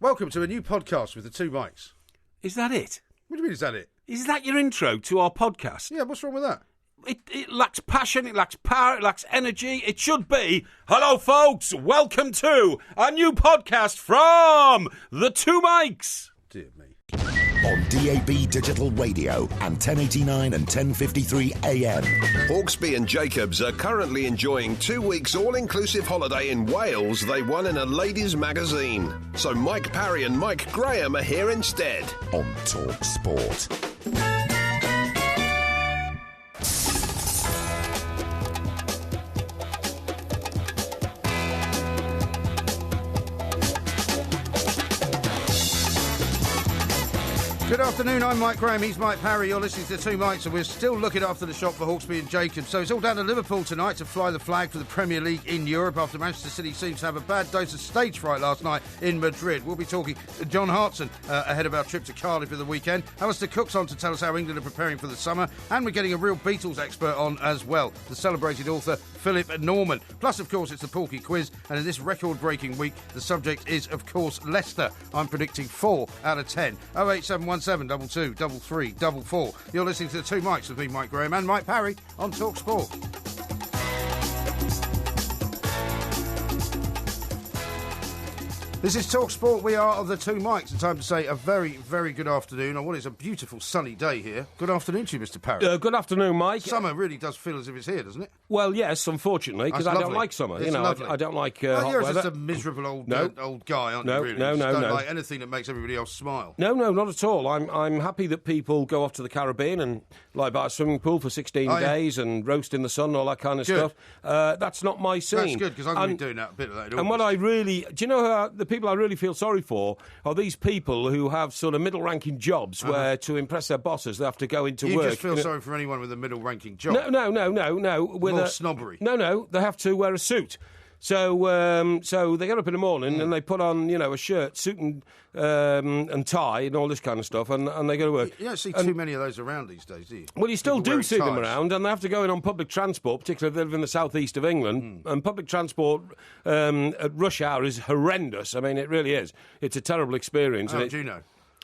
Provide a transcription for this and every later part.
Welcome to a new podcast with the two mics. Is that it? What do you mean, is that it? Is that your intro to our podcast? Yeah, what's wrong with that? It lacks passion, it lacks power, it lacks energy. It should be, hello folks, welcome to a new podcast from the two mics. Dear me. On DAB Digital Radio and 1089 and 1053 AM. Hawksby and Jacobs are currently enjoying 2 weeks all-inclusive holiday in Wales they won in a ladies' magazine. So Mike Parry and Mike Graham are here instead. On Talk Sport. Good afternoon, I'm Mike Graham, he's Mike Parry, you're listening to Two Mics, and we're still looking after the shop for Hawksby and Jacobs. So it's all down to Liverpool tonight to fly the flag for the Premier League in Europe after Manchester City seems to have a bad dose of stage fright last night in Madrid. We'll be talking to John Hartson ahead of our trip to Cardiff for the weekend. Alastair Cook's on to tell us how England are preparing for the summer, and we're getting a real Beatles expert on as well, the celebrated author Philip Norman. Plus, of course, it's the Porky Quiz, and in this record-breaking week, the subject is, of course, Leicester. I'm predicting 4 out of 10. 08717 22 33 44. You're listening to the Two Mics with me, Mike Graham, and Mike Parry on Talk Sport. This is Talk Sport. We are of the Two Mics. It's time to say a very, very good afternoon on what is a beautiful sunny day here. Good afternoon to you, Mr. Parry. Good afternoon, Mike. Summer really does feel as if it's here, doesn't it? Well, yes, unfortunately, because I don't like summer. It's lovely. I don't like well, you're hot just weather. a miserable old guy, aren't No, you, really? no, You just no, don't no. like anything that makes everybody else smile. No, not at all. I'm happy that people go off to the Caribbean and lie by a swimming pool for 16 days and roast in the sun and all that kind of stuff. That's not my scene. That's good, because I'm going to be doing a bit of that. And what I really... Do you know the people I really feel sorry for are these people who have sort of middle-ranking jobs where, to impress their bosses, they have to go into work. You just feel sorry for anyone with a middle-ranking job. No. With more snobbery. No, they have to wear a suit. So they get up in the morning and they put on, a shirt, suit and tie and all this kind of stuff, and they go to work. You don't see too many of those around these days, do you? Well, you still People do wearing see them ties. around, and they have to go in on public transport, particularly if they live in the southeast of England. And public transport at rush hour is horrendous. I mean, it really is. It's a terrible experience. How would you know?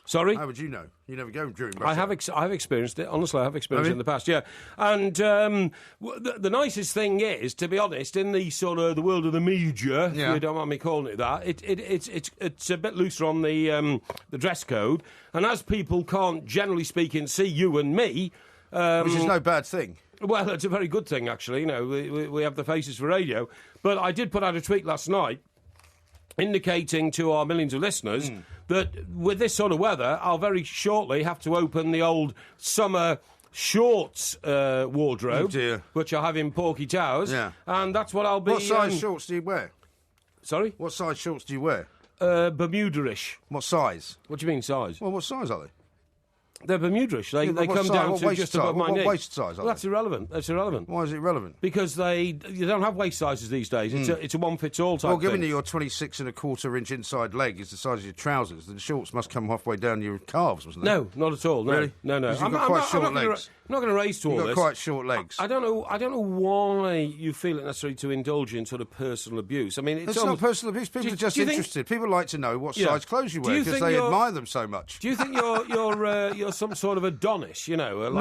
Sorry? How would you know? You never go during rush I have hour. I've experienced it. Honestly, I have experienced it in the past, yeah. And the nicest thing is, to be honest, in the sort of the world of the media, if you don't mind me calling it that, it's a bit looser on the dress code. And as people can't, generally speaking, see you and me... which is no bad thing. Well, it's a very good thing, actually. We have the faces for radio. But I did put out a tweet last night indicating to our millions of listeners that with this sort of weather, I'll very shortly have to open the old summer shorts wardrobe, which I have in Porky Towers, and that's what I'll be... What size shorts do you wear? Sorry? What size shorts do you wear? Bermuda-ish. What size? What do you mean, size? Well, what size are they? They're Bermuda-ish. They come down to just above my knee. What waist size are Well, that's irrelevant. That's irrelevant. Why is it relevant? Because you don't have waist sizes these days. It's a one-fits-all type Well, given thing. that your 26.25-inch inside leg is the size of your trousers, then the shorts must come halfway down your calves, mustn't they? No, not at all. No, Really? no. 'Cause you've got quite short legs. I'm not going to raise to all You've this. got quite short legs. I don't know why you feel it necessary to indulge in sort of personal abuse. I mean, it's not personal abuse. People are just interested. People like to know what size clothes you wear because they admire them so much. Do you think you're some sort of Adonis? Not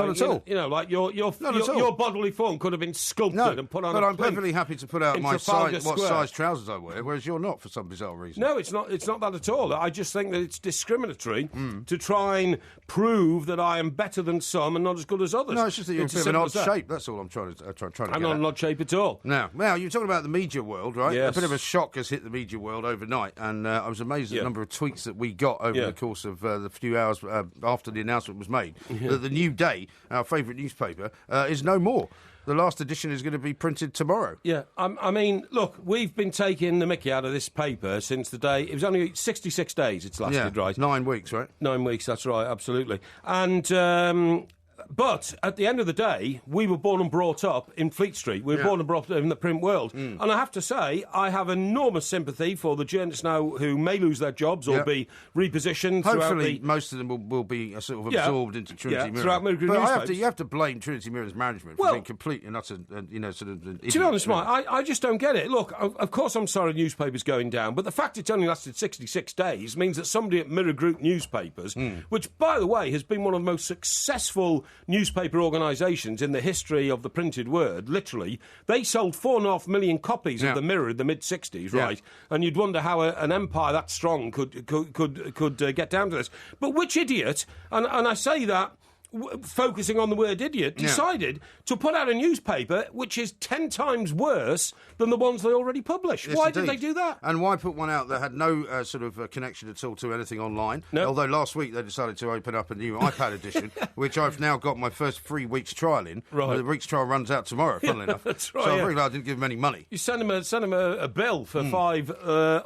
at all. Like your bodily form could have been sculpted and put on. But a I'm perfectly happy to put out my Trafalgar size, what Square. size trousers I wear, whereas you're not for some bizarre reason. No, it's not. It's not that at all. I just think that it's discriminatory to try and prove that I am better than some and not as good as others. No, it's just that you're a bit of an odd shape. That's all I'm trying to get I'm not an odd shape at all. Now, you're talking about the media world, right? Yes. A bit of a shock has hit the media world overnight, and I was amazed at the number of tweets that we got over the course of the few hours after the announcement was made, that the New Day, our favourite newspaper, is no more. The last edition is going to be printed tomorrow. Yeah, I mean, look, we've been taking the mickey out of this paper since the day... It was only 66 days it's lasted, right? 9 weeks, right? 9 weeks, that's right, absolutely. And But at the end of the day, we were born and brought up in Fleet Street. We were born and brought up in the print world. And I have to say, I have enormous sympathy for the journalists now who may lose their jobs or be repositioned. Hopefully, most of them will be sort of absorbed into Trinity Mirror. Throughout Mirror but you have to blame Trinity Mirror's management for being complete and utter, sort of. To be honest, Mike, I just don't get it. Look, of course, I'm sorry newspapers going down, but the fact it's only lasted 66 days means that somebody at Mirror Group Newspapers, which, by the way, has been one of the most successful newspaper organisations in the history of the printed word, literally, they sold 4.5 million copies of the Mirror in the mid-60s, right? And you'd wonder how an empire that strong could get down to this. But which idiot, and I say that focusing on the word idiot, decided to put out a newspaper which is 10 times worse than the ones they already publish. Yes, why indeed. did they do that? And why put one out that had no sort of connection at all to anything online? No. Although last week they decided to open up a new iPad edition, which I've now got my first 3 weeks trial in. Right. The week's trial runs out tomorrow, funnily enough. That's right, so I'm very glad I didn't give them any money. You send them a bill for 5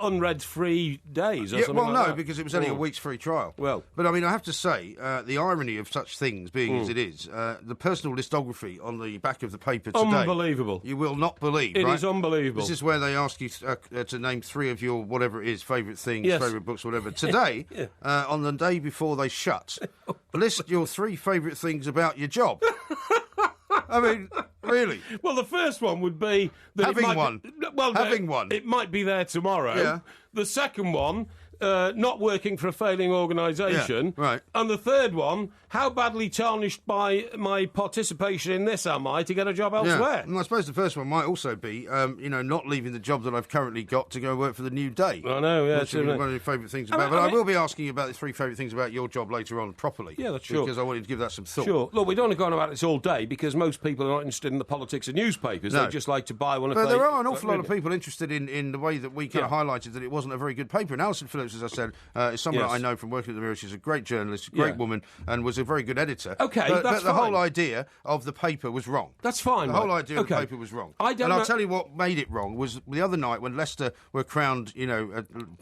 unread free days or something like that. Because it was only a week's free trial. Well. But I mean, I have to say, the irony of such things being as it is, the personal listography on the back of the paper today. Unbelievable. You will not believe, It right? is unbelievable. This is where they ask you to name 3 of your whatever it is, favourite things, favourite books, whatever. Today, on the day before they shut, list your 3 favourite things about your job. I mean, really. Well, the first one would be that Having one. It might be there tomorrow. Yeah. The second one, not working for a failing organisation. Yeah, right. And the third one, how badly tarnished by my participation in this am I to get a job elsewhere? And I suppose the first one might also be, not leaving the job that I've currently got to go work for the New Day. I know, yeah. Which is one of your favourite things about. But I will be asking you about the 3 favourite things about your job later on properly. Yeah, that's sure. Because I wanted to give that some thought. Sure. Look, we don't want to go on about this all day because most people are not interested in the politics of newspapers. No. They just like to buy one. But there are an awful lot of people interested in the way that we kind of highlighted that it wasn't a very good paper. And Alison Phillips, as I said, is someone that I know from working at the Mirror. She's a great journalist, a great woman, and was a very good editor. Okay, but that's the fine. whole idea of the paper was wrong. That's fine. The whole idea of the paper was wrong. I'll tell you what made it wrong was the other night when Leicester were crowned,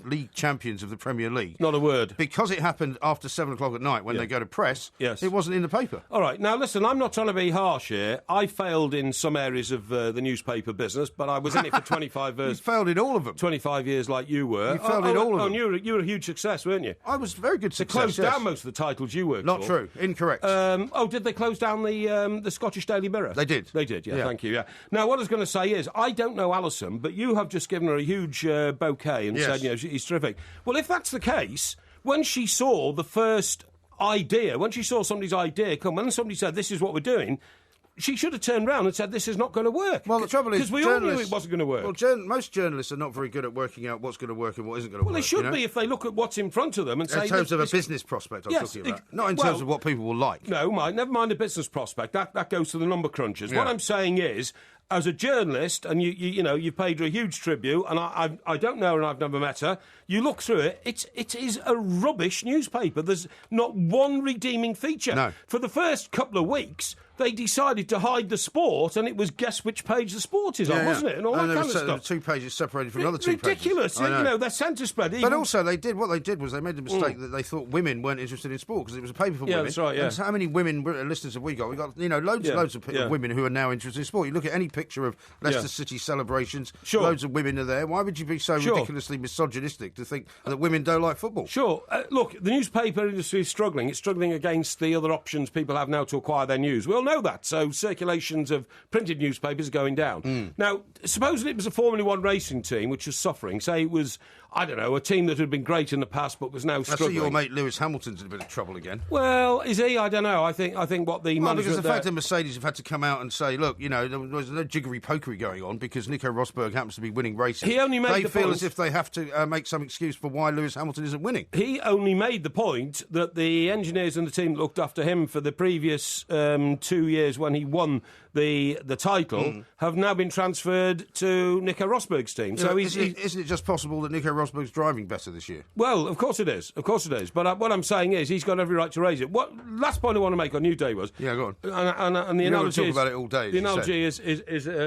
league champions of the Premier League. Not a word. Because it happened after 7 o'clock at night when they go to press. Yes. It wasn't in the paper. All right. Now, listen, I'm not trying to be harsh here. I failed in some areas of the newspaper business, but I was in it for 25 years. You failed in all of them. 25 years like you were. You failed in all of them. And you were a huge success, weren't you? I was very good success. They closed down most of the titles you worked Not for. true. Incorrect. Did they close down the Scottish Daily Mirror? They did. They did, yeah. Thank you, yeah. Now, what I was going to say is, I don't know Alison, but you have just given her a huge bouquet and said, she's terrific. Well, if that's the case, when she saw the first idea, when she saw somebody's idea come, when somebody said, this is what we're doing, she should have turned round and said, this is not going to work. Well, the trouble is, because we all knew it wasn't going to work. Well, most journalists are not very good at working out what's going to work and what isn't going to work. Well, they should be if they look at what's in front of them and say... In terms of a business prospect, I'm talking about. Not in terms of what people will like. No, never mind a business prospect. That goes to the number crunchers. What I'm saying is, as a journalist, and you paid her a huge tribute, and I don't know her and I've never met her, you look through it, it is a rubbish newspaper. There's not one redeeming feature. No. For the first couple of weeks, they decided to hide the sport, and it was guess which page the sport is on, wasn't it? And all that kind of stuff. There were 2 pages separated from another 2 pages. Ridiculous. They're centre spread. But also, what they did was they made the mistake that they thought women weren't interested in sport because it was a paper for women. That's right, yeah. And so how many women listeners have we got? We've got, loads of women who are now interested in sport. You look at any picture of Leicester City celebrations, loads of women are there. Why would you be so ridiculously misogynistic to think that women don't like football? Sure. Look, the newspaper industry is struggling. It's struggling against the other options people have now to acquire their news. We all know that. So circulations of printed newspapers are going down. Now, supposing it was a Formula One racing team which was suffering, say it was, I don't know, a team that had been great in the past but was now struggling. I see your mate Lewis Hamilton's in a bit of trouble again. Well, is he? I don't know. I think what the management... because the fact that Mercedes have had to come out and say, look, there was no jiggery-pokery going on because Nico Rosberg happens to be winning races. He only made the feel as if they have to make some excuse for why Lewis Hamilton isn't winning. He only made the point that the engineers and the team that looked after him for the previous 2 years when he won the title have now been transferred to Nico Rosberg's team. So isn't it just possible that Nico Rosberg's driving better this year? Well, of course it is. Of course it is. But what I'm saying is he's got every right to raise it. What last point I want to make on New Day was... Yeah, go on. And the analogy talk about it all day. The analogy is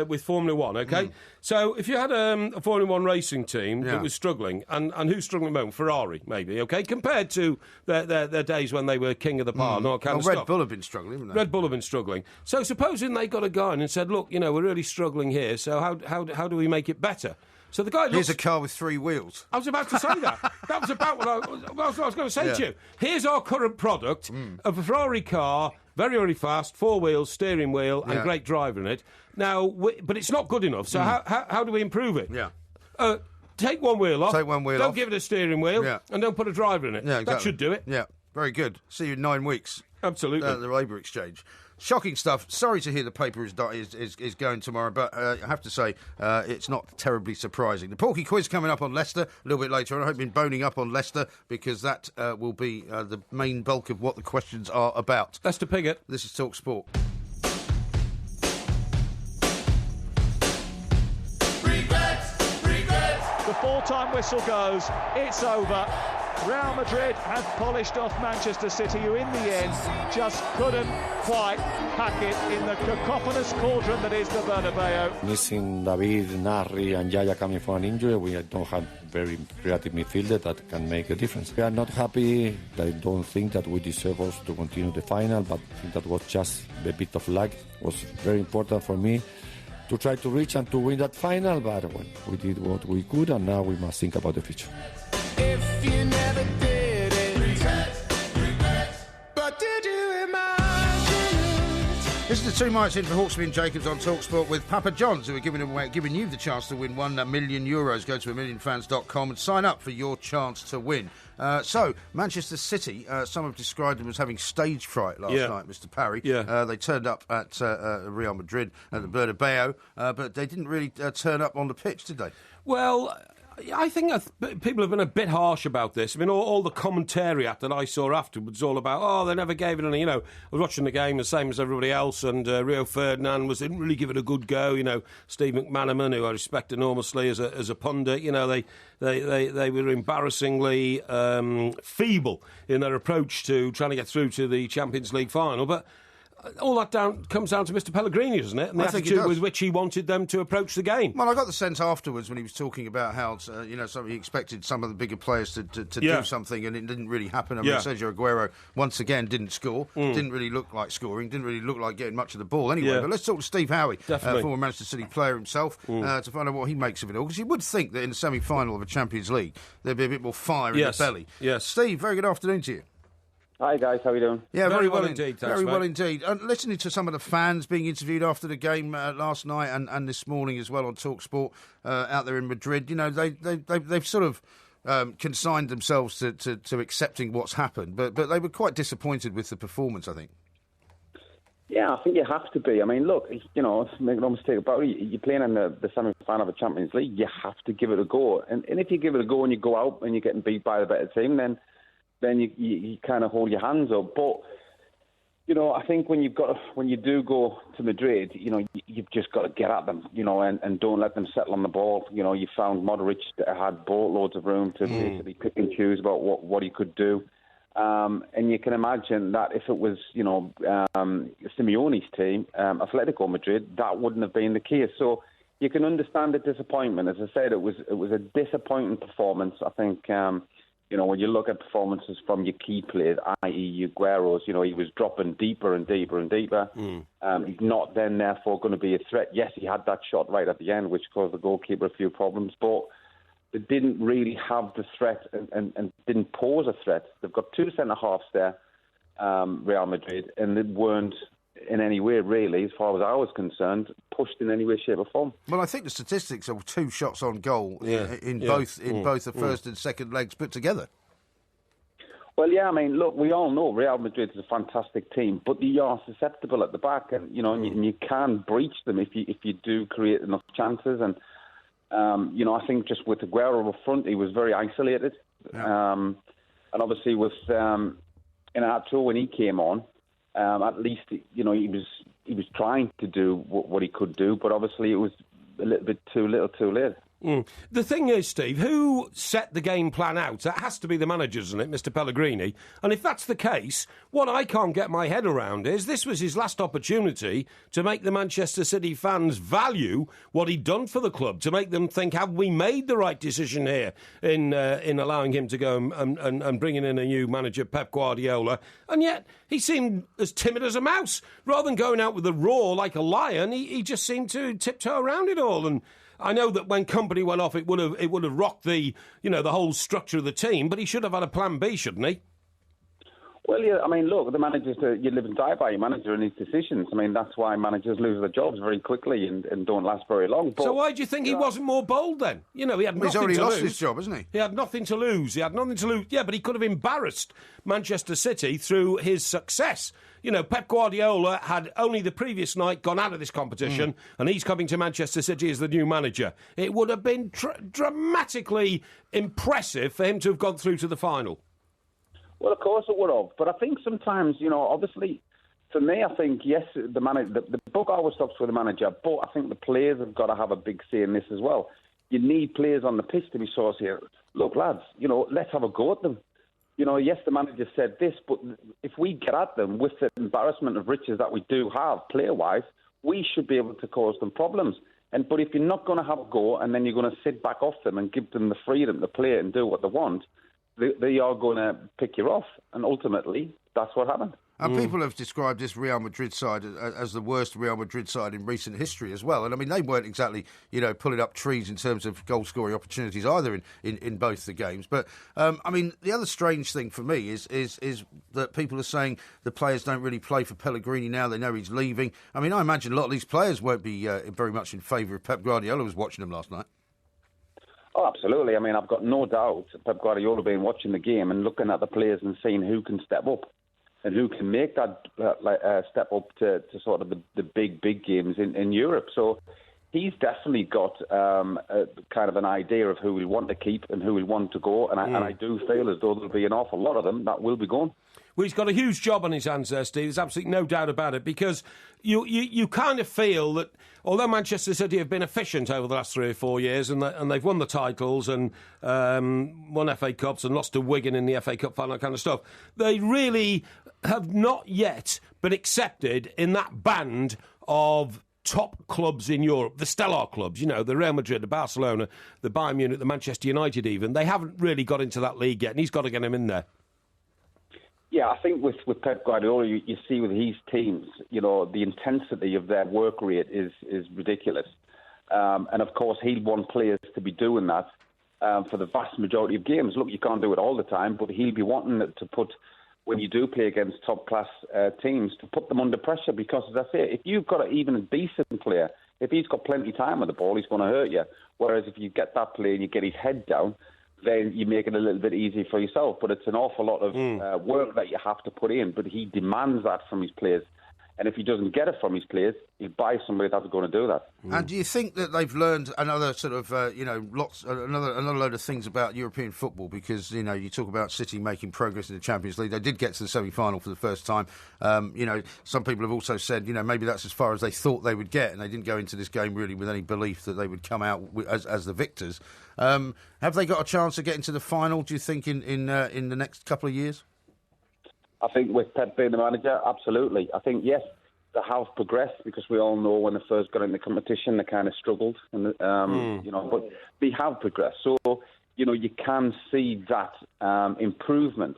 with Formula One, OK? So if you had a Formula One racing team that was struggling, and who's struggling at the moment? Ferrari, maybe, OK? Compared to their days when they were king of the pile and all kind of stuff. Red Bull have been struggling, haven't they? Red Bull have been struggling. So supposing they got a guy in and said, look, we're really struggling here, so how do we make it better? So the guy looks... Here's a car with 3 wheels. I was about to say that. That was about what I was going to say to you. Here's our current product, a Ferrari car, very, very fast, 4 wheels, steering wheel, and great driver in it. Now, but it's not good enough, so how do we improve it? Yeah. Take one wheel off. Take one wheel don't off. give it a steering wheel, and don't put a driver in it. Yeah, exactly. That should do it. Yeah, very good. See you in 9 weeks. Absolutely. The Labour Exchange. Shocking stuff. Sorry to hear the paper is going tomorrow, but I have to say it's not terribly surprising. The Porky Quiz coming up on Leicester a little bit later on. I hope you've been boning up on Leicester because that will be the main bulk of what the questions are about. Leicester Piggott. This is Talk Sport. The full-time whistle goes. It's over. Real Madrid have polished off Manchester City, who in the end just couldn't quite pack it in the cacophonous cauldron that is the Bernabeu. Missing David, Narri and Yaya coming for an injury, we don't have very creative midfielder that can make a difference. We are not happy. I don't think that we deserve us to continue the final, but I think that was just a bit of luck. It was very important for me to try to reach and to win that final, but well, we did what we could, and now we must think about the future. If you never did it, regret. But did you imagine it? This is the 2 minutes in for Hawksby and Jacobs on TalkSport with Papa John's, who are giving you the chance to win €1 million. Go to amillionfans.com and sign up for your chance to win. So, Manchester City, some have described them as having stage fright last night, Mr. Parry. Yeah. They turned up at Real Madrid at the Bernabeu, but they didn't really turn up on the pitch, did they? Well, I think people have been a bit harsh about this. I mean, all the commentariat that I saw afterwards was all about, they never gave it any, I was watching the game the same as everybody else, and Rio Ferdinand didn't really give it a good go. Steve McManaman, who I respect enormously as a pundit, they were embarrassingly feeble in their approach to trying to get through to the Champions League final. But all that comes down to Mr. Pellegrini, doesn't it? And the attitude with which he wanted them to approach the game. Well, I got the sense afterwards when he was talking about how, he expected some of the bigger players to do something, and it didn't really happen. I mean, Sergio Aguero, once again, didn't score. Didn't really look like scoring. Didn't really look like getting much of the ball anyway. But let's talk to Steve Howey, former Manchester City player himself, to find out what he makes of it all. Because you would think that in the semi-final of a Champions League, there'd be a bit more fire in the belly. Yes. Steve, very good afternoon to you. Hi guys, how are you doing? Yeah, very well indeed. Thanks, very mate. well indeed. Listening to some of the fans being interviewed after the game last night and this morning as well on TalkSport out there in Madrid, they've sort of consigned themselves to accepting what's happened, but they were quite disappointed with the performance, I think. Yeah, I think you have to be. I mean, look, make no mistake about it. You're playing in the semi-final of a Champions League. You have to give it a go, and if you give it a go and you go out and you're getting beat by the better team, then you kind of hold your hands up. But I think when you do go to Madrid, you've just got to get at them, and don't let them settle on the ball. You found Modric that had boatloads of room to basically pick and choose about what he could do. And you can imagine that if it was, Simeone's team, Atletico Madrid, that wouldn't have been the case. So you can understand the disappointment. As I said, it was a disappointing performance. I think, when you look at performances from your key players, i.e. Aguero's, he was dropping deeper and deeper and deeper. He's not then, therefore, going to be a threat. Yes, he had that shot right at the end, which caused the goalkeeper a few problems, but they didn't really have the threat and didn't pose a threat. They've got 2 centre-halves there, Real Madrid, and they weren't in any way, really, as far as I was concerned, pushed in any way, shape or form. Well, I think the statistics are 2 shots on goal in both the first and second legs put together. Well, yeah, I mean, look, we all know Real Madrid is a fantastic team, but they are susceptible at the back, and and you can breach them if you do create enough chances. And I think just with Aguero up front, he was very isolated, and obviously with Arturo when he came on. At least, he was trying to do what he could do, but obviously it was a little bit too little, too late. The thing is, Steve, who set the game plan out? That has to be the manager, isn't it, Mr. Pellegrini? And if that's the case, what I can't get my head around is this was his last opportunity to make the Manchester City fans value what he'd done for the club, to make them think, have we made the right decision here in allowing him to go and bringing in a new manager, Pep Guardiola? And yet he seemed as timid as a mouse. Rather than going out with a roar like a lion, he just seemed to tiptoe around it all. And I know that when Company went off, it would have rocked the whole structure of the team. But he should have had a plan B, shouldn't he? Well, yeah. I mean, look, the managers, you live and die by your manager and his decisions. I mean, that's why managers lose their jobs very quickly and don't last very long. But, so why do you think he wasn't more bold then? He had nothing to lose. He's already lost his job, hasn't he? He had nothing to lose. Yeah, but he could have embarrassed Manchester City through his success. Pep Guardiola had only the previous night gone out of this competition, and he's coming to Manchester City as the new manager. It would have been dramatically impressive for him to have gone through to the final. Well, of course it would have. But I think sometimes, obviously, for me, I think, yes, the book always stops with the manager, but I think the players have got to have a big say in this as well. You need players on the pitch to be sort of here. Look, lads, let's have a go at them. Yes, the manager said this, but if we get at them with the embarrassment of riches that we do have player-wise, we should be able to cause them problems. But if you're not going to have a go and then you're going to sit back off them and give them the freedom to play and do what they want, they are going to pick you off. And ultimately, that's what happened. And people have described this Real Madrid side as the worst Real Madrid side in recent history as well. And, I mean, they weren't exactly, pulling up trees in terms of goal-scoring opportunities either in both the games. But, I mean, the other strange thing for me is that people are saying the players don't really play for Pellegrini now. They know he's leaving. I mean, I imagine a lot of these players won't be very much in favour of Pep Guardiola. I was watching them last night. Oh, absolutely. I mean, I've got no doubt Pep Guardiola being watching the game and looking at the players and seeing who can step up. And who can make that step up to sort of the big games in Europe. So he's definitely got kind of an idea of who we want to keep and who we want to go. And I do feel as though there'll be an awful lot of them that will be gone. Well, he's got a huge job on his hands there, Steve. There's absolutely no doubt about it, because you kind of feel that although Manchester City have been efficient over the last 3 or 4 years and they've won the titles and won FA Cups and lost to Wigan in the FA Cup final, that kind of stuff, they really have not yet been accepted in that band of top clubs in Europe, the stellar clubs, the Real Madrid, the Barcelona, the Bayern Munich, the Manchester United even. They haven't really got into that league yet, and he's got to get them in there. Yeah, I think with Pep Guardiola, you see with his teams, the intensity of their work rate is ridiculous. And, of course, he'll want players to be doing that for the vast majority of games. Look, you can't do it all the time, but he'll be wanting to put, when you do play against top-class teams, to put them under pressure because, as I say, if you've got even a decent player, if he's got plenty of time with the ball, he's going to hurt you. Whereas if you get that player and you get his head down, then you make it a little bit easier for yourself. But it's an awful lot of work that you have to put in. But he demands that from his players. And if he doesn't get it from his players, he'll buy somebody that's going to do that. And do you think that they've learned another sort of, another load of things about European football? Because, you talk about City making progress in the Champions League. They did get to the semi-final for the first time. Some people have also said, maybe that's as far as they thought they would get, and they didn't go into this game really with any belief that they would come out as the victors. Have they got a chance of getting to the final, do you think, in the next couple of years? I think with Pep being the manager, absolutely. I think, yes, they have progressed because we all know when they first got into competition, they kind of struggled. And, but they have progressed. So, you can see that improvement.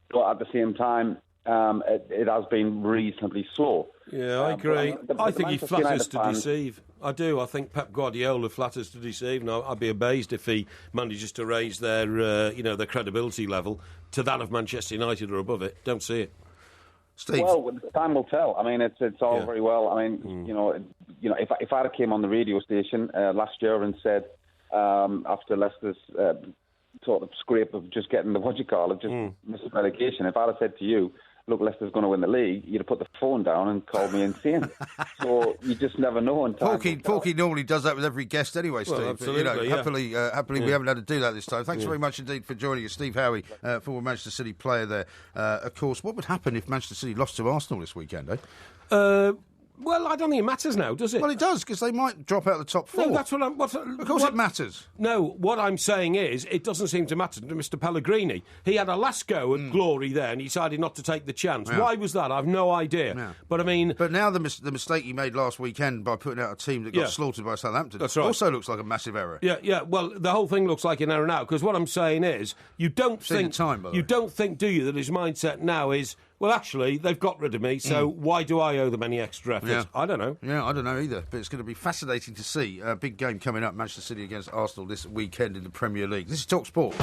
But at the same time, it has been reasonably slow. Yeah, I agree. I think he flatters to deceive. I do. I think Pep Guardiola flatters to deceive. And I'd be amazed if he manages to raise their, their credibility level to that of Manchester United or above it. Don't see it. Steve? Well, time will tell. I mean, it's all very well. I mean, if I came on the radio station last year and said after Leicester's sort of scrape of just getting the missing relegation, if I'd have said to you, look, Leicester's going to win the league, you'd have put the phone down and called me insane. So you just never know. Porky normally does that with every guest anyway, Steve. Well, absolutely, happily we haven't had to do that this time. Thanks very much indeed for joining us, Steve Howey, former Manchester City player there. Of course, what would happen if Manchester City lost to Arsenal this weekend, eh? Well, I don't think it matters now, does it? Well, it does, because they might drop out of the top 4. No, that's what I'm... Of course it matters. No, what I'm saying is it doesn't seem to matter to Mr Pellegrini. He had a last go at glory there and he decided not to take the chance. Yeah. Why was that? I've no idea. Yeah. But, I mean... But now the mistake he made last weekend by putting out a team that got slaughtered by Southampton also looks like a massive error. Yeah, well, the whole thing looks like an error now, because what I'm saying is you don't think... You don't think, do you, that his mindset now is... Well, actually, they've got rid of me, so why do I owe them any extra effort? Yeah. I don't know. Yeah, I don't know either. But it's going to be fascinating to see. A big game coming up, Manchester City against Arsenal this weekend in the Premier League. This is Talk Sport.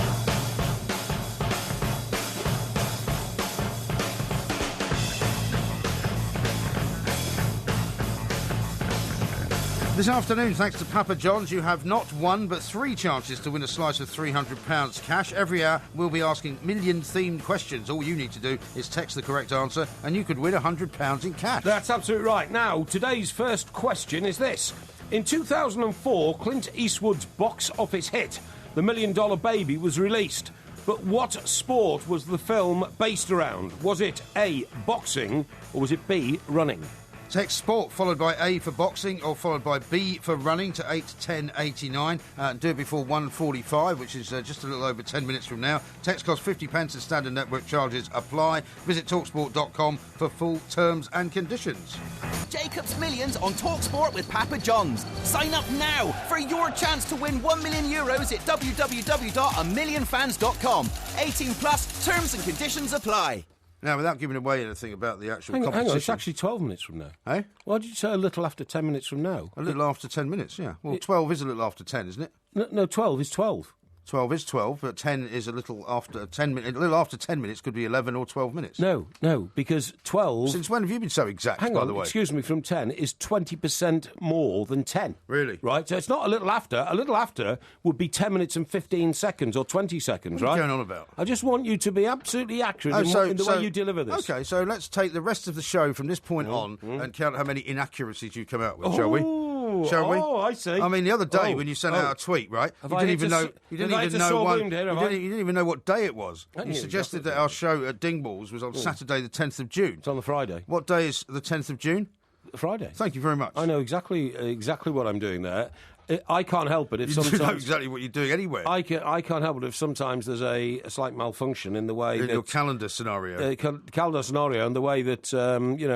This afternoon, thanks to Papa John's, you have not one but 3 chances to win a slice of £300 cash. Every hour, we'll be asking million-themed questions. All you need to do is text the correct answer, and you could win £100 in cash. That's absolutely right. Now, today's first question is this. In 2004, Clint Eastwood's box office hit, The $1 Million Baby, was released. But what sport was the film based around? Was it A, boxing, or was it B, running? Text sport followed by A for boxing or followed by B for running to 81089. Do it before 1:45, which is just a little over 10 minutes from now. Text costs 50 pence and standard network charges apply. Visit talksport.com for full terms and conditions. Jacob's Millions on TalkSport with Papa John's. Sign up now for your chance to win €1 million at www.amillionfans.com. 18 plus, terms and conditions apply. Now, without giving away anything about the actual competition... Hang on, it's actually 12 minutes from now. Eh? Why did you say a little after 10 minutes from now? A little after 10 minutes, yeah. Well, 12 is a little after 10, isn't it? No, 12 is 12. 12 is 12, but 10 is a little after 10 minutes. A little after 10 minutes could be 11 or 12 minutes. No, because 12... Since when have you been so exact, by the way? Excuse me, from 10 is 20% more than 10. Really? Right, so it's not a little after. A little after would be 10 minutes and 15 seconds or 20 seconds, right? What are you going on about? I just want you to be absolutely accurate in the way you deliver this. OK, so let's take the rest of the show from this point on and count how many inaccuracies you come out with, shall we? Shall we? Oh, I see. I mean, the other day when you sent out a tweet, right? You didn't even know what day it was. You suggested that our show at Dingballs was on Saturday the 10th of June. It's on the Friday. What day is the 10th of June? Friday. Thank you very much. I know exactly what I'm doing there. I can't help it if sometimes... You know exactly what you're doing anyway. I can't help it if sometimes there's a slight malfunction in the way in that... your calendar scenario. Calendar scenario and the way that,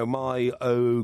my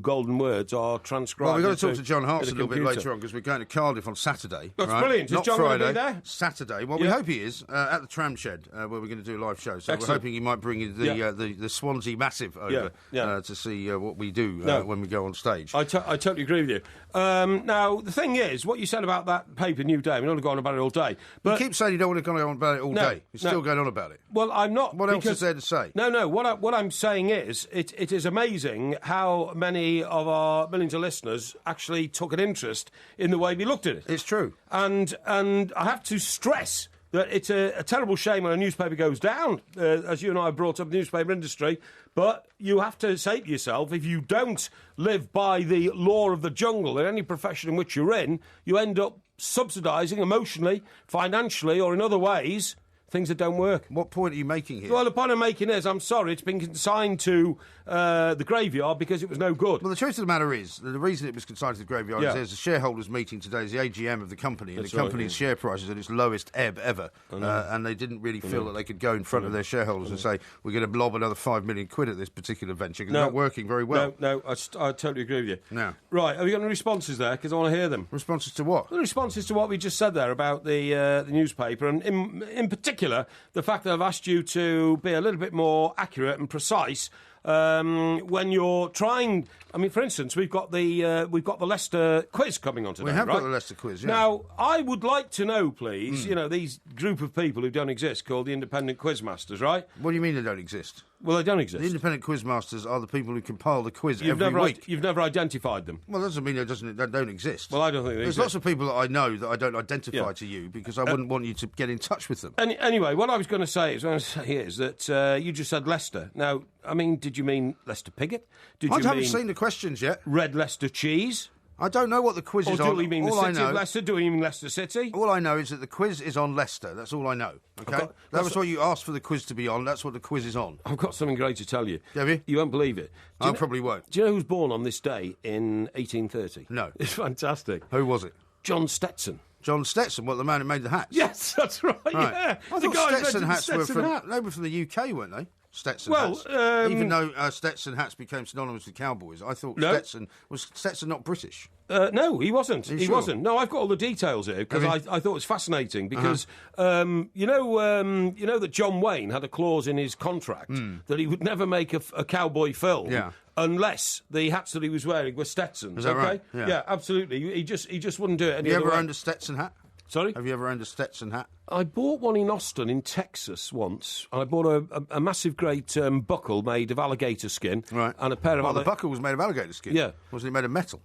golden words are transcribed. Well, we've got to talk to John Hartson a little bit later on because we're going to Cardiff on Saturday. That's brilliant. Is John Friday, going to be there? Saturday. Well, we hope he is, at the Tram Shed, where we're going to do a live show. So Excellent. We're hoping he might bring in the Swansea Massive over to see what we do when we go on stage. I totally agree with you. Now, the thing is, what you said about that paper New Day, we're not going on about it all day. But you keep saying you don't want to go on about it all day. You're still going on about it. Well, I'm not. What else is there to say? No. What I'm saying is, it is amazing how many of our millions of listeners actually took an interest in the way we looked at it. It's true. And I have to stress that it's a terrible shame when a newspaper goes down, as you and I have brought up the newspaper industry, but you have to say to yourself, if you don't live by the law of the jungle in any profession in which you're in, you end up subsidising emotionally, financially, or in other ways, things that don't work. What point are you making here? Well, the point I'm making is, I'm sorry, it's been consigned to the graveyard because it was no good. Well, the truth of the matter is, the reason it was consigned to the graveyard is there's a shareholders' meeting today, is the AGM of the company, and the company's share price is at its lowest ebb ever. And they didn't really feel that they could go in front of their shareholders and say, we're going to lob another £5 million at this particular venture, because it's not working very well. No, I totally agree with you. No. Right, have you got any responses there? Because I want to hear them. Responses to what? The responses to what we just said there about the newspaper, and in particular, the fact that I've asked you to be a little bit more accurate and precise when you're trying. I mean, for instance, we've got the Leicester quiz coming on today. We have right? got the Leicester quiz. Yeah. Now, I would like to know, please. These group of people who don't exist called the independent quizmasters, right? What do you mean they don't exist? Well, they don't exist. The independent quizmasters are the people who compile the quiz every week. You've never identified them. Well, that doesn't mean they don't exist. Well, I don't think they There's exist. lots of people that I know that I don't identify to you because I wouldn't want you to get in touch with them. Anyway, what I was going to say is that you just said Leicester. Now, I mean, did you mean Leicester Piggott? I haven't seen the questions yet. Red Leicester cheese? I don't know what the quiz is Or on. do we mean the All I city know, of Leicester? Do we mean Leicester City? all I know is that the quiz is on Leicester. That's all I know. Okay, that was what you asked for the quiz to be on. That's what the quiz is on. I've got something great to tell you. Have you? You won't believe it. I probably won't. Do you know who was born on this day in 1830? No. It's fantastic. Who was it? John Stetson. John Stetson, what, the man who made the hats? Yes, that's right. Yeah. I The thought guy who Stetson invented hats the were Stetson from, hat. they were from the UK, weren't they? Stetson Well, hats. Even though Stetson hats became synonymous with cowboys, I thought No. was Stetson not British? No, he wasn't. you He sure? wasn't. No, I've got all the details here because Have you? I thought it was fascinating because you know that John Wayne had a clause in his contract that he would never make a cowboy film Yeah. unless the hats that he was wearing were Stetsons. Is that okay? right? Yeah. Absolutely. He just wouldn't do it. Have you ever owned a Stetson hat? Sorry? Have you ever owned a Stetson hat? I bought one in Austin, in Texas, once. I bought a massive, great buckle made of alligator skin, Right. and a pair of Well, the buckle was made of alligator skin. Yeah. Wasn't it made of metal?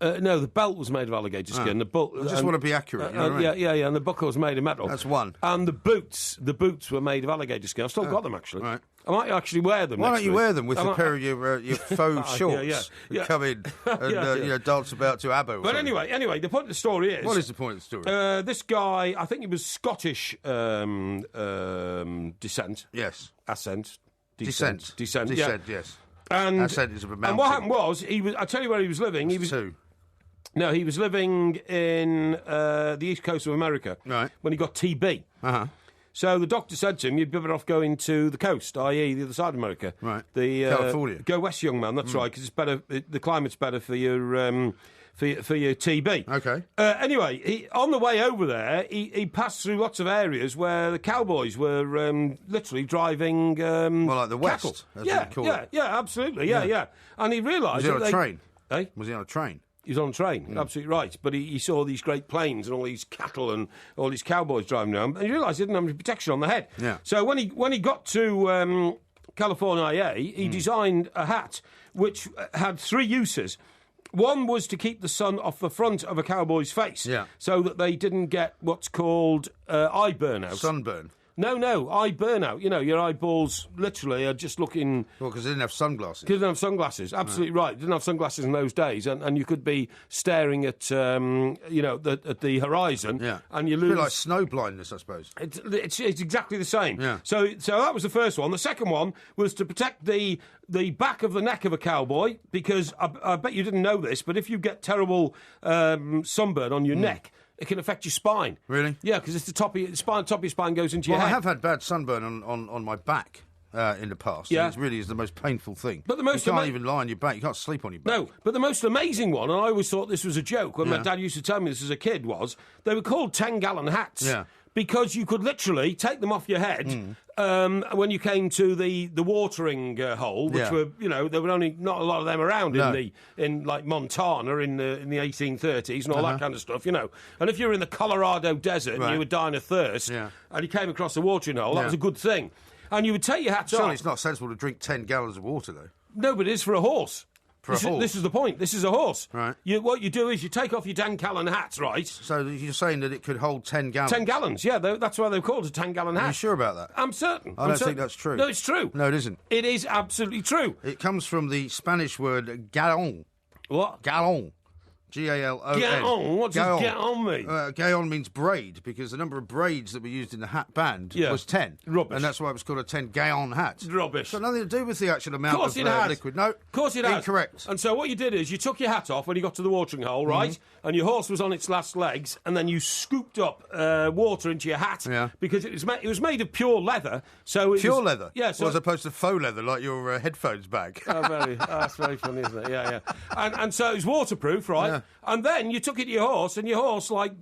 No, the belt was made of alligator skin. I just want to be accurate. You know what I mean? Yeah, and the buckle was made of metal. That's one. And the boots were made of alligator skin. I've still got them, actually. right. I might actually wear them. Why next don't you week. wear them with I a might- pair of your faux shorts yeah. and come in and dance about to ABBA? Or But something? anyway, the point of the story is... What is the point of the story? This guy, I think he was Scottish descent. Yes. Ascent. Descent. Descent, yes. And, Ascent is of a mountain. and what happened was, I tell you where he was living. He was Two. No, he was living in the east coast of America Right. when he got TB. Uh-huh. So the doctor said to him, "You'd be better off going to the coast, i.e., the other side of America, Right. The California. Go west, young man. That's right, because it's better. The climate's better for your for your TB." Okay. Anyway, on the way over there, he passed through lots of areas where the cowboys were literally driving. Well, like the West, cattle. as Yeah, we call yeah, it. yeah, absolutely, yeah. And he realised Was he on that a they- train? Eh? Was he on a train? He was on a train, absolutely right. But he saw these great planes and all these cattle and all these cowboys driving around, and he realised he didn't have any protection on the head. Yeah. So when he got to California, he designed a hat which had three uses. One was to keep the sun off the front of a cowboy's face, Yeah. so that they didn't get what's called eye burnout. Sunburn. No, eye burnout. You know, your eyeballs literally are just looking... Well, because they didn't have sunglasses. Didn't have sunglasses, absolutely right. Didn't have sunglasses in those days, and you could be staring at at the horizon, Yeah. and you A lose. bit like snow blindness, I suppose. It's exactly the same. Yeah. So that was the first one. The second one was to protect the back of the neck of a cowboy, because I bet you didn't know this, but if you get terrible sunburn on your neck, it can affect your spine. Really? Yeah, because it's the top of your spine. Top of your spine goes into your Well, I head. have had bad sunburn on my back in the past. Yeah. And it really is the most painful thing. But the most you can't ama- even lie on your back. You can't sleep on your back. No, but the most amazing one, and I always thought this was a joke when my Yeah. dad used to tell me this as a kid, was they were called 10-gallon hats. Yeah. Because you could literally take them off your head when you came to the watering hole, which Yeah. were, there were only not a lot of them around No. in like Montana in the 1830s and all that kind of stuff, And if you were in the Colorado desert and Right. you were dying of thirst Yeah. and you came across a watering hole, that Yeah. was a good thing. And you would take your hats Surely off. it's not sensible to drink 10 gallons of water, though. No, but it is for a horse. For a horse? This is the point. This is a horse. Right. What you do is you take off your 10-gallon hats, right? So you're saying that it could hold 10 gallons? 10 gallons, yeah. That's why they're called a 10-gallon hat. Are you sure about that? I'm certain. I don't think that's true. No, it's true. No, it isn't. It is absolutely true. It comes from the Spanish word gallon. What? Gallon. G-A-L-O-N. Gallon? What does gallon mean? Gallon means braid, because the number of braids that were used in the hat band Yeah. was 10. Rubbish. And that's why it was called a 10-gallon hat. Rubbish. It's got nothing to do with the actual amount Of course of it has. liquid. No, Of course it has. incorrect. And so what you did is you took your hat off when you got to the watering hole, right? And your horse was on its last legs, and then you scooped up water into your hat Yeah. because it was made of pure leather. So it Pure was, leather? Yeah. So Well, as opposed to faux leather, like your headphones bag. that's very funny, isn't it? Yeah. And so it was waterproof, right? Yeah. And then you took it to your horse, and your horse, like,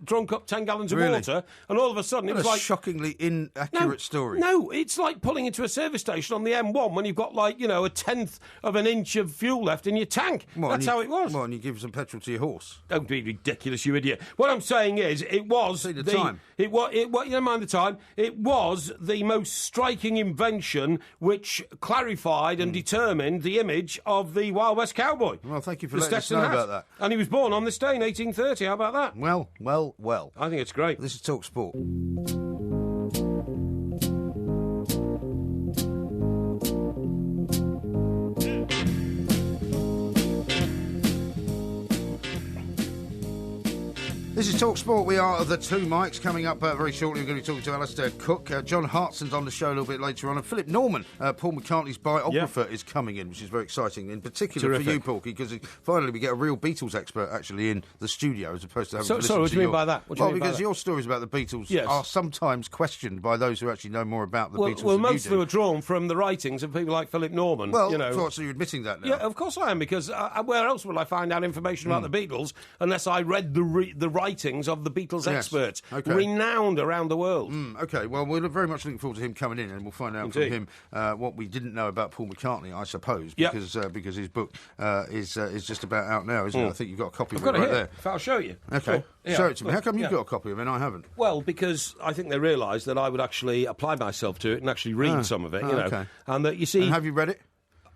drunk up 10 gallons of Really? water, and all of a sudden it What was a like... shockingly inaccurate story. No, it's like pulling into a service station on the M1 when you've got, like, a tenth of an inch of fuel left in your tank. What, That's and you- how it was. Well, and you give some petrol to your horse. Don't be ridiculous, you idiot. What I'm saying is, it was See the time. You don't mind the time. It was the most striking invention which clarified and determined the image of the Wild West cowboy. Well, thank you for The letting us Stetson know hat. about that. And he was born on this day in 1830. How about that? Well. I think it's great. This is Talk Sport. This is Talk Sport. We are the two mics. Coming up very shortly, we're going to be talking to Alastair Cook. John Hartson's on the show a little bit later on. And Philip Norman, Paul McCartney's biographer, is coming in, which is very exciting. In particular for you, Porky, because finally we get a real Beatles expert actually in the studio as opposed to having to listen sorry, what to do you mean by that? Because your stories about the Beatles are sometimes questioned by those who actually know more about the Beatles Well, than most you of them do. are drawn from the writings of people like Philip Norman. Well, you know. So you're admitting that now? Yeah, of course I am, because where else will I find out information about the Beatles unless I read the writings of the Beatles experts, renowned around the world. OK, well, we're very much looking forward to him coming in, and we'll find out from him what we didn't know about Paul McCartney, I suppose, because his book is just about out now, isn't it? I think you've got a copy of it right there. I'll show you. OK, sure. show it to me. How come you've got a copy of it and I haven't? Well, because I think they realised that I would actually apply myself to it and actually read some of it, you know. And that, you see... And have you read it?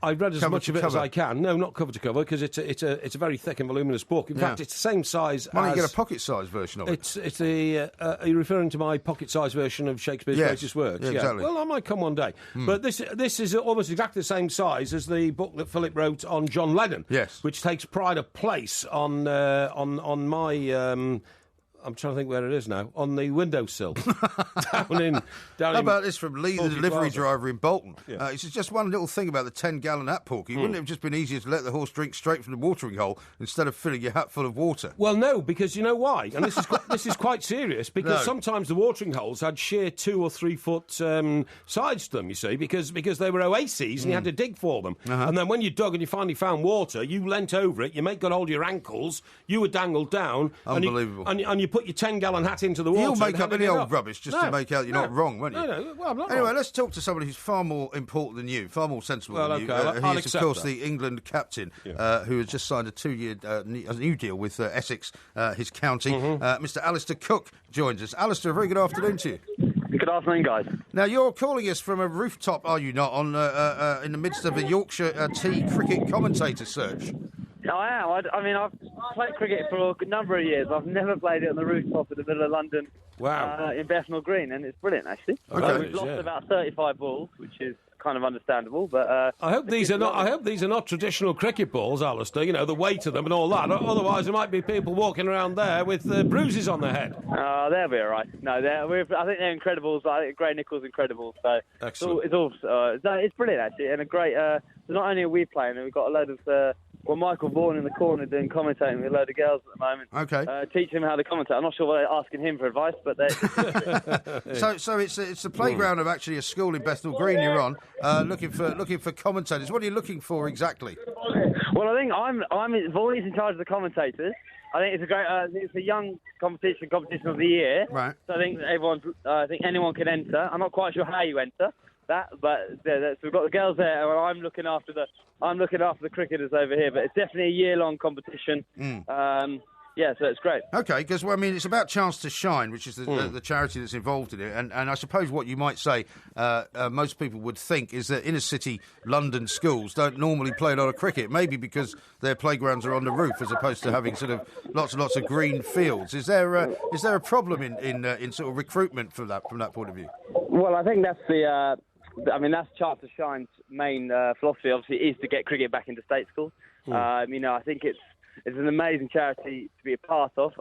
I've read as much of it as I can. No, not cover to cover, because it's a very thick and voluminous book. In fact, it's the same size. Why don't you get a pocket-sized version of it? Are you referring to my pocket-sized version of Shakespeare's greatest works? Yeah, exactly. Well, I might come one day. But this is almost exactly the same size as the book that Philip wrote on John Lennon. Yes, which takes pride of place on my. I'm trying to think where it is now. On the windowsill. down How about this from Lee, the delivery driver in Bolton? Yeah. It's just one little thing about the 10-gallon hat, Porky. Wouldn't it have just been easier to let the horse drink straight from the watering hole instead of filling your hat full of water? Well, no, because you know why? And this is quite serious, because sometimes the watering holes had sheer 2 or 3 foot sides to them, you see, because they were oases and you had to dig for them. And then when you dug and you finally found water, you leant over it, your mate got hold of your ankles, you were dangled down. Unbelievable. And you put your 10-gallon hat into the water. You'll make up any old rubbish just to make out you're not wrong, won't you? No, well, I'm not Anyway, wrong. let's talk to somebody who's far more important than you, far more sensible than you. I'll He is, of course, that. the England captain, who has just signed a 2-year new deal with Essex, his county. Mr. Alastair Cook joins us. Alastair, a very good afternoon to you. Good afternoon, guys. Now, you're calling us from a rooftop, are you not, on in the midst of a Yorkshire tea cricket commentator search? I am. I mean, I've played cricket for a number of years. I've never played it on the rooftop in the middle of London. Wow. In Bethnal Green, and it's brilliant, actually. Okay. We've lost about 35 balls, which is kind of understandable, but... I hope these are not traditional cricket balls, Alastair, you know, the weight of them and all that. Otherwise, there might be people walking around there with bruises on their head. They'll be all right. No, I think they're Incredibles. I think Gray Nichols Incredibles. So excellent. It's brilliant, actually, and a great... not only are we playing, we've got a load of... Michael Vaughan in the corner doing commentating with a load of girls at the moment. Okay. Teaching him how to commentate. I'm not sure what they're asking him for advice, but they... So it's the playground of actually a school in Bethnal Green you're on, looking for commentators. What are you looking for exactly? Well, I think Vaughan is in charge of the commentators. I think it's a great. It's a young competition of the year. Right. So I think I think anyone can enter. I'm not quite sure how you enter that, but so we've got the girls there, and I'm looking after the cricketers over here. But it's definitely a year-long competition. Yeah, so it's great. Okay, because it's about Chance to Shine, which is the charity that's involved in it, and I suppose what you might say, most people would think, is that inner-city London schools don't normally play a lot of cricket, maybe because their playgrounds are on the roof as opposed to having sort of lots and lots of green fields. Is there a problem in sort of recruitment from that point of view? Well, I think that's that's Chance to Shine's main philosophy. Obviously, is to get cricket back into state schools. I think it's an amazing charity to be a part of.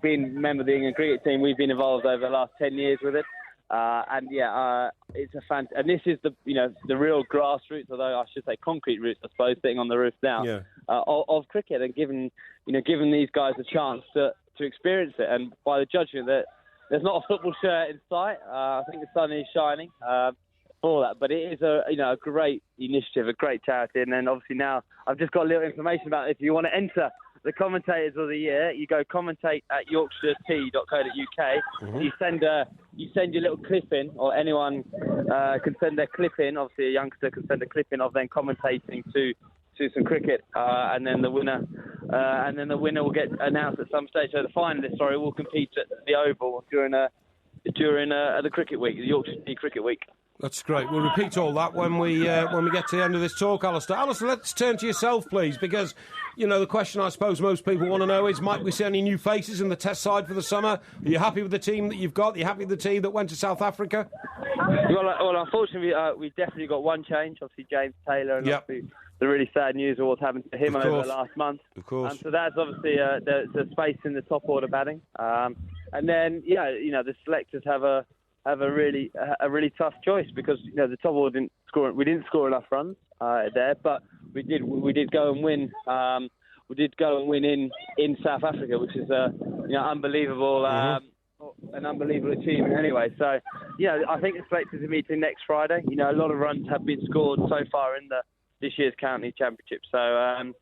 Being a member of the England cricket team, we've been involved over the last 10 years with it. It's and this is the real grassroots, although I should say concrete roots, I suppose, sitting on the roof now of cricket, and giving these guys a chance to experience it. And by the judgment that there's not a football shirt in sight, I think the sun is shining. For that, but it is a great initiative, a great charity, and then obviously now I've just got a little information about it. If you want to enter the commentators of the year, you go commentate at yorkshiretea.co.uk. You send your little clip in, or anyone can send their clip in. Obviously, a youngster can send a clip in of them commentating to some cricket, and then the winner will get announced at some stage. So the finalists, will compete at the Oval during the cricket week, the Yorkshire Tea Cricket Week. That's great. We'll repeat all that when we get to the end of this talk, Alastair. Alastair, let's turn to yourself, please, because, the question I suppose most people want to know is, might we see any new faces in the Test side for the summer? Are you happy with the team that you've got? Are you happy with the team that went to South Africa? Well, unfortunately, we definitely got one change. Obviously, James Taylor and obviously really sad news of what's happened to him over the last month. Of course. So that's obviously there's a space in the top order batting. And then, the selectors have a really tough choice because the top order didn't score. We didn't score enough runs there, but we did go and win. We did go and win in South Africa, which is unbelievable. An unbelievable achievement anyway. So, I think the selectors are meeting next Friday. A lot of runs have been scored so far in this year's county championship. So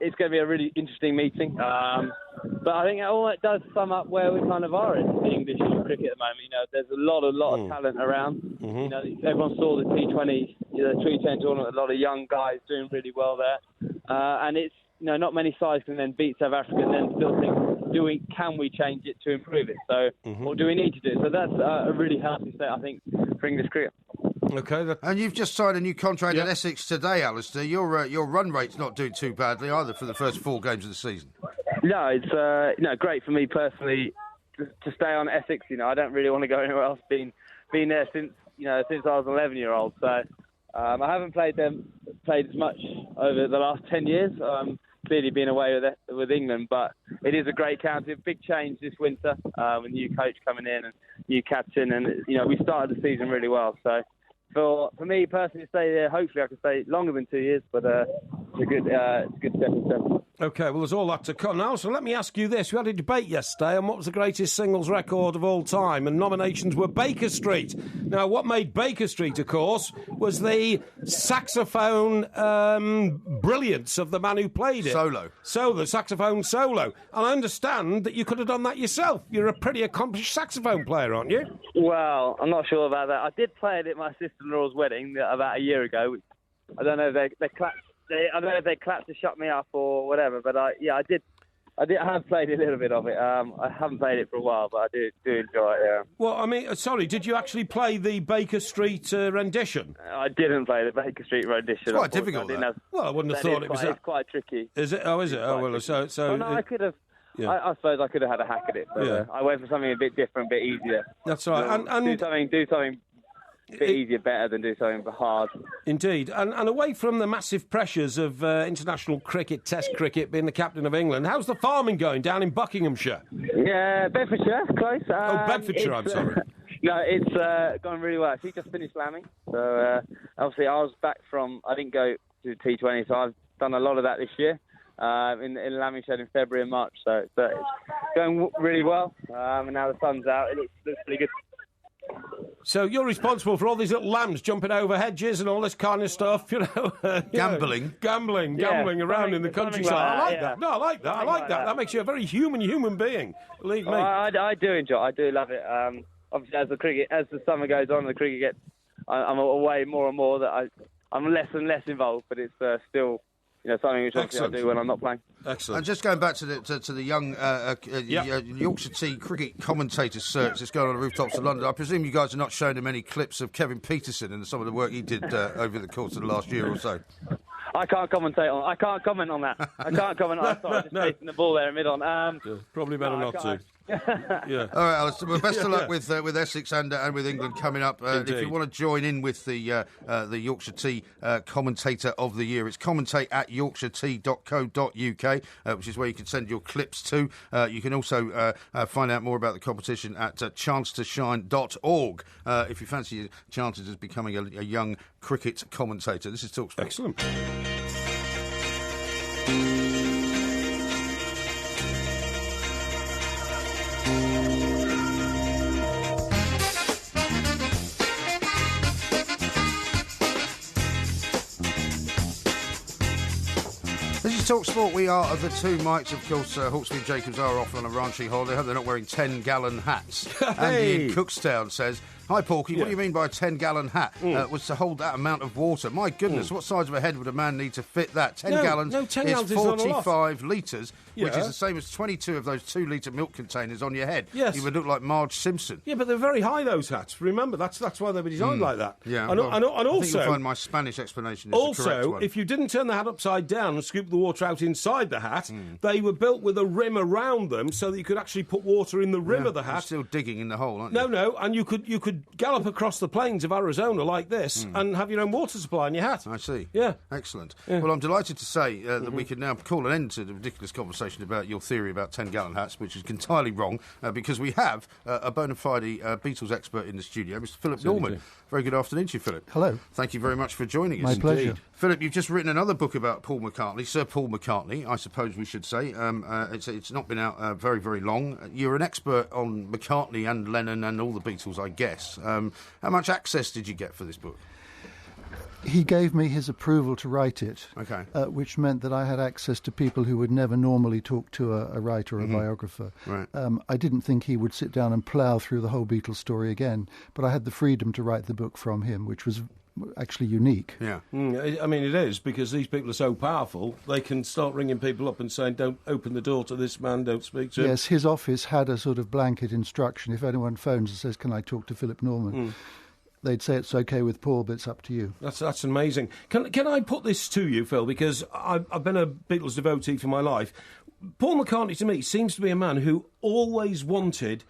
it's going to be a really interesting meeting. But I think all that does sum up where we kind of are in English cricket at the moment. There's a lot of talent around. Everyone saw the T20, the T10 tournament, a lot of young guys doing really well there. And it's, not many sides can then beat South Africa and then still think, can we change it to improve it? So, or do we need to do it? So that's a really healthy state, I think, for English cricket. Okay, and you've just signed a new contract at Essex today, Alastair. Your run rate's not doing too badly either for the first 4 games of the season. No, it's great for me personally to stay on Essex. I don't really want to go anywhere else. Been there since I was an 11-year-old. So I haven't played as much over the last 10 years. Clearly been away with England, but it is a great county. A big change this winter with new coach coming in and new captain, and we started the season really well. So for me personally to stay there, hopefully I can stay longer than 2 years, but it's a good stepping stone. OK, well, there's all that to come now, so let me ask you this. We had a debate yesterday on what was the greatest singles record of all time, and nominations were Baker Street. Now, what made Baker Street, of course, was the saxophone brilliance of the man who played it. The saxophone solo. And I understand that you could have done that yourself. You're a pretty accomplished saxophone player, aren't you? Well, I'm not sure about that. I did play it at my sister-in-law's wedding about a year ago. I don't know if they clapped. I don't know if they clapped to shut me up or whatever, but I did. I have played a little bit of it. I haven't played it for a while, but I do enjoy it, yeah. Well, I mean, sorry, did you actually play the Baker Street rendition? I didn't play the Baker Street rendition. It's quite difficult, Well, I wouldn't have thought it was... It's quite tricky. Is it? Oh, is it? Oh, well, so... Well, no, I could have... Yeah. I suppose I could have had a hack at it, but I went for something a bit different, a bit easier. That's right. And do something a bit easier, better than do something hard. Indeed. And away from the massive pressures of international cricket, Test cricket, being the captain of England, how's the farming going down in Buckinghamshire? Yeah, Bedfordshire, close. Bedfordshire, I'm sorry. No, it's gone really well. She just finished lambing. So, obviously, I was back I didn't go to T20, so I've done a lot of that this year. In lambing shed in February and March, so it's going really well. And now the sun's out, it looks pretty good. So you're responsible for all these little lambs jumping over hedges and all this kind of stuff, Gambling around in the countryside. Like I like that. No, I like that. I like that. That makes you a very human being. Believe me. I do enjoy it. I do love it. Obviously, as the summer goes on, the cricket gets. I'm away more and more. That I'm less and less involved, but it's still. Something which obviously I do when I'm not playing. Excellent. And just going back to the young Yorkshire Tea cricket commentator search that's going on the rooftops of London, I presume you guys are not showing them any clips of Kevin Peterson and some of the work he did over the course of the last year or so. I can't comment on that. I can't comment on that. Sorry, just chasing the ball there in mid-on. Probably better not to. Yeah. All right, Alastair. Well, best of luck with Essex and with England coming up. If you want to join in with the Yorkshire Tea Commentator of the Year, it's commentate@yorkshiretea.co.uk, which is where you can send your clips to. You can also find out more about the competition at chancetoshine.org if you fancy your chances of becoming a young cricket commentator. This is TalkSport. Excellent. TalkSport, we are the two mics. Of course, Hawksby and Jacobs are off on a ranching holiday. I hope they're not wearing 10-gallon hats. Andy in Cookstown says, "Hi, Porky, what do you mean by a 10-gallon hat? Was to hold that amount of water. My goodness, what size of a head would a man need to fit that? 10 gallons is 45 litres, which is the same as 22 of those 2-litre milk containers on your head. Yes. You would look like Marge Simpson." Yeah, but they're very high, those hats. Remember, that's why they were designed like that. Yeah, and also, I think you'll find my Spanish explanation is the correct one. If you didn't turn the hat upside down and scoop the water out inside the hat, they were built with a rim around them so that you could actually put water in the rim of the hat. You're still digging in the hole, aren't you? No, and you could could gallop across the plains of Arizona like this and have your own water supply in your hat. I see. Yeah. Excellent. Yeah. Well, I'm delighted to say that we can now call an end to the ridiculous conversation about your theory about 10-gallon hats, which is entirely wrong, because we have a bona fide Beatles expert in the studio, Mr. Philip Norman. Very good afternoon to you, Philip. Hello. Thank you very much for joining us. My pleasure. Philip, you've just written another book about Paul McCartney, Sir Paul McCartney, I suppose we should say. It's not been out very, very long. You're an expert on McCartney and Lennon and all the Beatles, I guess. How much access did you get for this book? He gave me his approval to write it, okay. Which meant that I had access to people who would never normally talk to a writer or a biographer. Right. I didn't think he would sit down and plough through the whole Beatles story again, but I had the freedom to write the book from him, which was actually unique. Yeah. I mean, it is, because these people are so powerful, they can start ringing people up and saying, don't open the door to this man, don't speak to him. Yes, his office had a sort of blanket instruction. If anyone phones and says, can I talk to Philip Norman? They'd say it's okay with Paul, but it's up to you. That's amazing. Can I put this to you, Phil, because I've been a Beatles devotee for my life. Paul McCartney, to me, seems to be a man who always wanted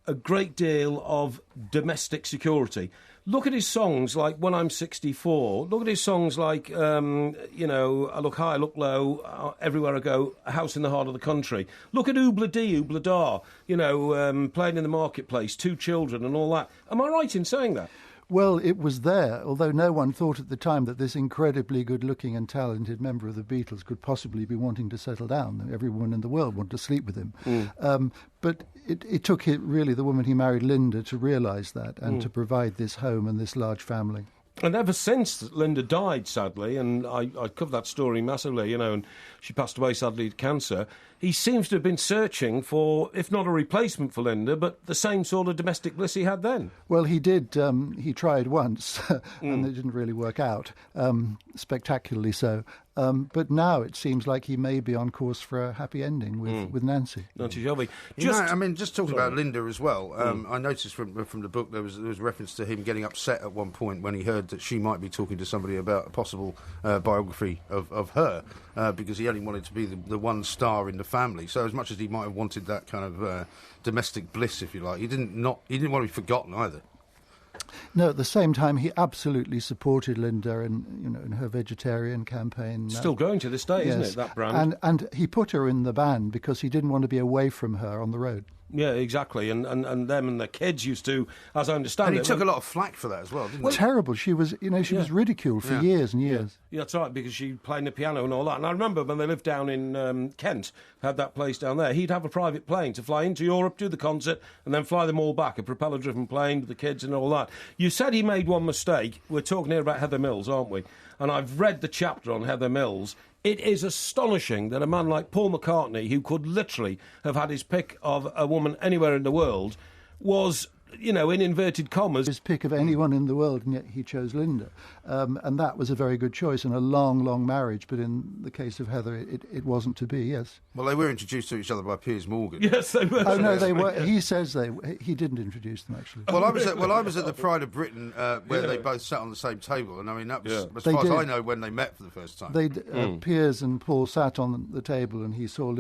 a great deal of domestic security. Look at his songs like When I'm 64. Look at his songs like, I Look High, I Look Low, Everywhere I Go, A House in the Heart of the Country. Look at Oobla Dee, Oobla Da, Playing in the Marketplace, Two Children and all that. Am I right in saying that? Well, it was there, although no one thought at the time that this incredibly good-looking and talented member of the Beatles could possibly be wanting to settle down. Every woman in the world wanted to sleep with him. But it took really the woman he married, Linda, to realise that and to provide this home and this large family. And ever since Linda died, sadly, and I covered that story massively, and she passed away, sadly, to cancer, he seems to have been searching for, if not a replacement for Linda, but the same sort of domestic bliss he had then. Well, he did. He tried once, and it didn't really work out, spectacularly so. But now it seems like he may be on course for a happy ending with Nancy. Nancy Shelby. Just talking about Linda as well, I noticed from the book there was reference to him getting upset at one point when he heard that she might be talking to somebody about a possible biography of her, because he only wanted to be the one star in the family. So as much as he might have wanted that kind of domestic bliss, if you like, he didn't want to be forgotten either. No, at the same time, he absolutely supported Linda in her vegetarian campaign. Still going to this day, isn't it, that brand? And he put her in the band because he didn't want to be away from her on the road. Yeah, exactly. And them and the kids used to, as I understand it... And he took a lot of flack for that as well, didn't he? Terrible. She was, she was ridiculed for years and years. Yeah, that's right, because she played the piano and all that. And I remember when they lived down in Kent, had that place down there, he'd have a private plane to fly into Europe, do the concert, and then fly them all back, a propeller-driven plane with the kids and all that. You said he made one mistake. We're talking here about Heather Mills, aren't we? And I've read the chapter on Heather Mills. It is astonishing that a man like Paul McCartney, who could literally have had his pick of a woman anywhere in the world, was, in inverted commas... his pick of anyone in the world, and yet he chose Linda. And that was a very good choice and a long, long marriage. But in the case of Heather, it wasn't to be, yes. Well, they were introduced to each other by Piers Morgan. Yes, they were. Oh, no, they were. He says he didn't introduce them, actually. Well, I was at the Pride of Britain where they both sat on the same table. And, I mean, that was, as far as I know, when they met for the first time. Piers and Paul sat on the table and he saw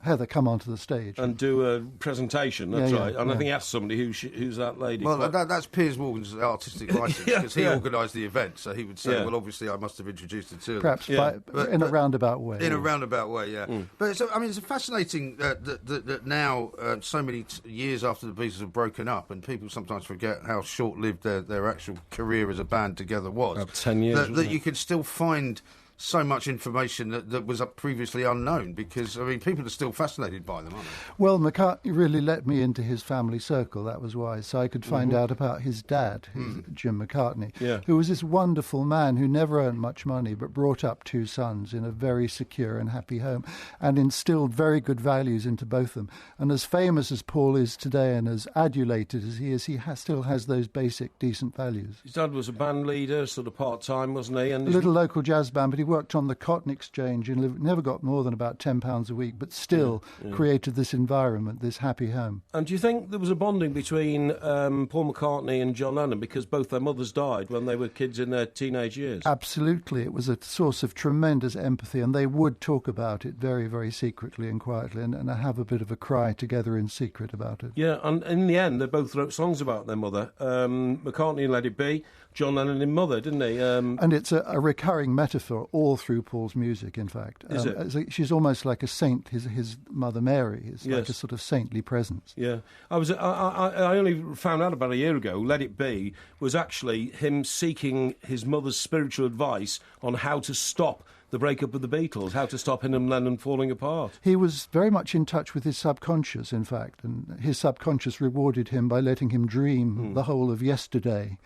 Heather come onto the stage. And do a presentation, that's right. And I think he asked somebody who's that lady. Well, that's Piers Morgan's artistic license, because he organised the event, so he would say, well, obviously I must have introduced the two of them. Perhaps in a roundabout way. In a roundabout way, yeah. But it's fascinating that now, so many years after the Beatles have broken up, and people sometimes forget how short-lived their actual career as a band together was. About 10 years. That you can still find so much information that was previously unknown, because, I mean, people are still fascinated by them, aren't they? Well, McCartney really let me into his family circle, that was why, so I could find out about his dad, Jim McCartney, who was this wonderful man who never earned much money but brought up two sons in a very secure and happy home and instilled very good values into both of them. And as famous as Paul is today and as adulated as he is, still has those basic, decent values. His dad was a band leader, sort of part-time, wasn't he? And a little local jazz band, but he worked on the cotton exchange and never got more than about £10 a week, but still created this environment, this happy home. And do you think there was a bonding between Paul McCartney and John Lennon because both their mothers died when they were kids in their teenage years? Absolutely. It was a source of tremendous empathy, and they would talk about it very, very secretly and quietly and have a bit of a cry together in secret about it. Yeah, and in the end, they both wrote songs about their mother. McCartney in Let It Be, John Lennon in Mother, didn't he? And it's a recurring metaphor all through Paul's music, in fact. Is it? She's almost like a saint. His mother Mary is like a sort of saintly presence. Yeah. I only found out about a year ago, Let It Be was actually him seeking his mother's spiritual advice on how to stop the breakup of the Beatles, how to stop him and Lennon falling apart. He was very much in touch with his subconscious, in fact, and his subconscious rewarded him by letting him dream the whole of yesterday.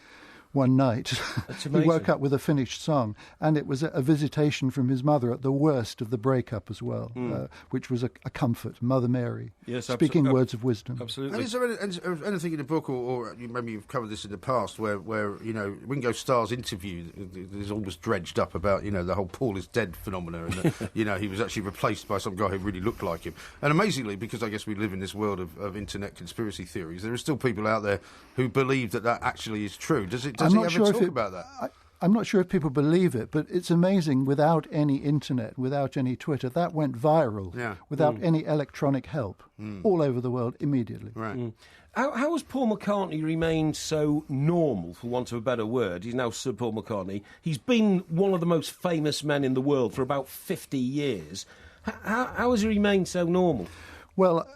One night, he woke up with a finished song, and it was a visitation from his mother at the worst of the breakup as well, which was a comfort, Mother Mary, speaking words of wisdom. Absolutely. And is there anything in the book, or maybe you've covered this in the past, where Ringo Starr's interview is almost dredged up about the whole Paul is dead phenomena, and that, he was actually replaced by some guy who really looked like him. And amazingly, because I guess we live in this world of internet conspiracy theories, there are still people out there who believe that actually is true. Does he ever talk about that? I'm not sure if people believe it, but it's amazing, without any internet, without any Twitter, that went viral without any electronic help all over the world immediately. Right. How has Paul McCartney remained so normal, for want of a better word? He's now Sir Paul McCartney. He's been one of the most famous men in the world for about 50 years. How has he remained so normal? Well,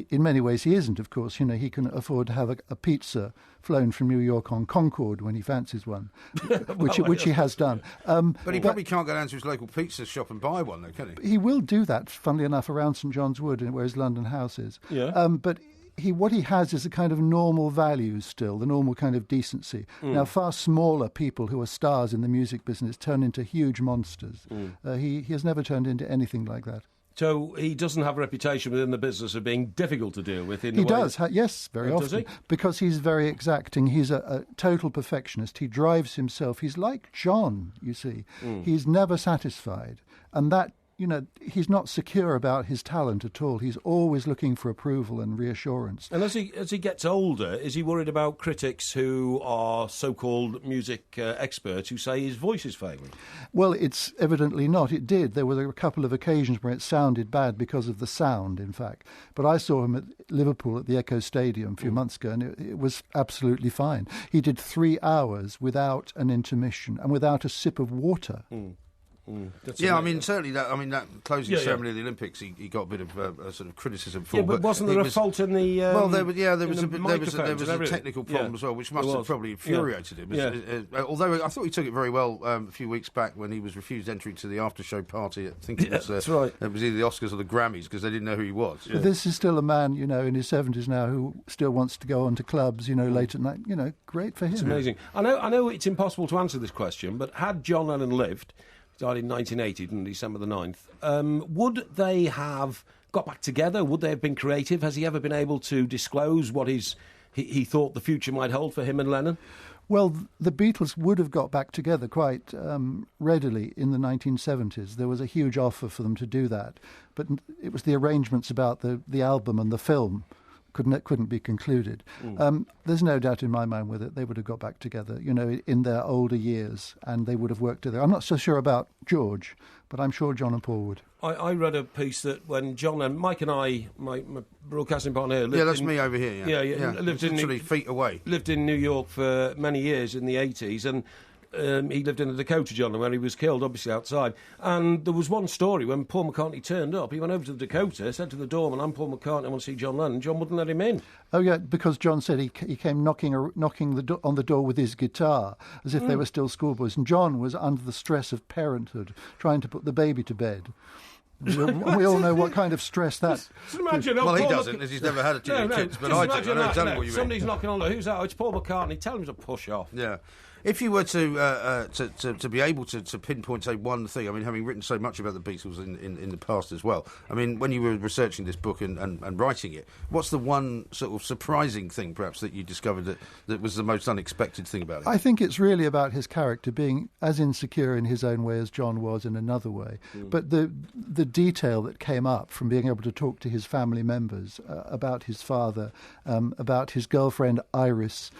in many ways he isn't, of course. He can afford to have a pizza flown from New York on Concorde when he fancies one, which he has done. But he probably can't go down to his local pizza shop and buy one, though, can he? He will do that, funnily enough, around St John's Wood, where his London house is. Yeah. But what he has is a kind of normal values still, the normal kind of decency. Now, far smaller people who are stars in the music business turn into huge monsters. He has never turned into anything like that. So he doesn't have a reputation within the business of being difficult to deal with. He does, yes, very often. Does he? Because he's very exacting. He's a total perfectionist. He drives himself. He's like John, you see. He's never satisfied. And that, he's not secure about his talent at all. He's always looking for approval and reassurance. And as he gets older, is he worried about critics who are so-called music experts who say his voice is failing? Well, it's evidently not. It did. There were a couple of occasions where it sounded bad because of the sound, in fact. But I saw him at Liverpool at the Echo Stadium a few months ago, and it was absolutely fine. He did 3 hours without an intermission and without a sip of water. Certainly that closing ceremony of the Olympics, he got a bit of sort of criticism for. Yeah, but wasn't there a fault in the? Well, there was a technical problem as well, which must have probably infuriated him. Although I thought he took it very well a few weeks back when he was refused entry to the after-show party. I think it was. That's right. It was either the Oscars or the Grammys because they didn't know who he was. But this is still a man, in his 70s now who still wants to go on to clubs, late at night. Great for him. It's amazing. I know it's impossible to answer this question, but had John Lennon lived, died in 1980, didn't he, December the 9th, would they have got back together? Would they have been creative? Has he ever been able to disclose what he thought the future might hold for him and Lennon? Well, the Beatles would have got back together quite readily in the 1970s. There was a huge offer for them to do that. But it was the arrangements about the album and the film couldn't be concluded. There's no doubt in my mind with it. They would have got back together, in their older years, and they would have worked together. I'm not so sure about George, but I'm sure John and Paul would. I read a piece that when John and Mike and I, my broadcasting partner here, lived that's me over here. Lived literally feet away. Lived in New York for many years in the 80s, and he lived in the Dakota, John, where he was killed, obviously outside. And there was one story when Paul McCartney turned up. He went over to the Dakota, said to the doorman, "I'm Paul McCartney, I want to see John Lennon." John wouldn't let him in. Oh, yeah, because John said he came knocking on the door with his guitar, as if they were still schoolboys. And John was under the stress of parenthood, trying to put the baby to bed. We all know what kind of stress that... Just imagine... Well, he doesn't, as he's never had a kids, but I do. I know exactly what you mean. Somebody's knocking on the door. Who's that? Oh, it's Paul McCartney. Tell him to push off. Yeah. If you were to be able to pinpoint, say, one thing, I mean, having written so much about the Beatles in the past as well, I mean, when you were researching this book and writing it, what's the one sort of surprising thing, perhaps, that you discovered that was the most unexpected thing about it? I think it's really about his character being as insecure in his own way as John was in another way. But the detail that came up from being able to talk to his family members about his father, about his girlfriend Iris,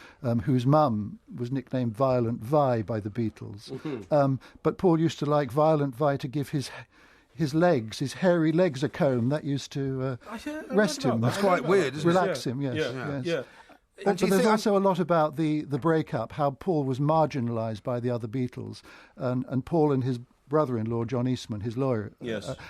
whose mum was nicknamed Violent Vi by the Beatles. But Paul used to like Violent Vi to give his legs, his hairy legs, a comb. That used to rest him. That's quite weird, isn't it? Relax him, yes. Yeah. But there's also a lot about the breakup, how Paul was marginalised by the other Beatles, and Paul and his brother-in-law, John Eastman, his lawyer,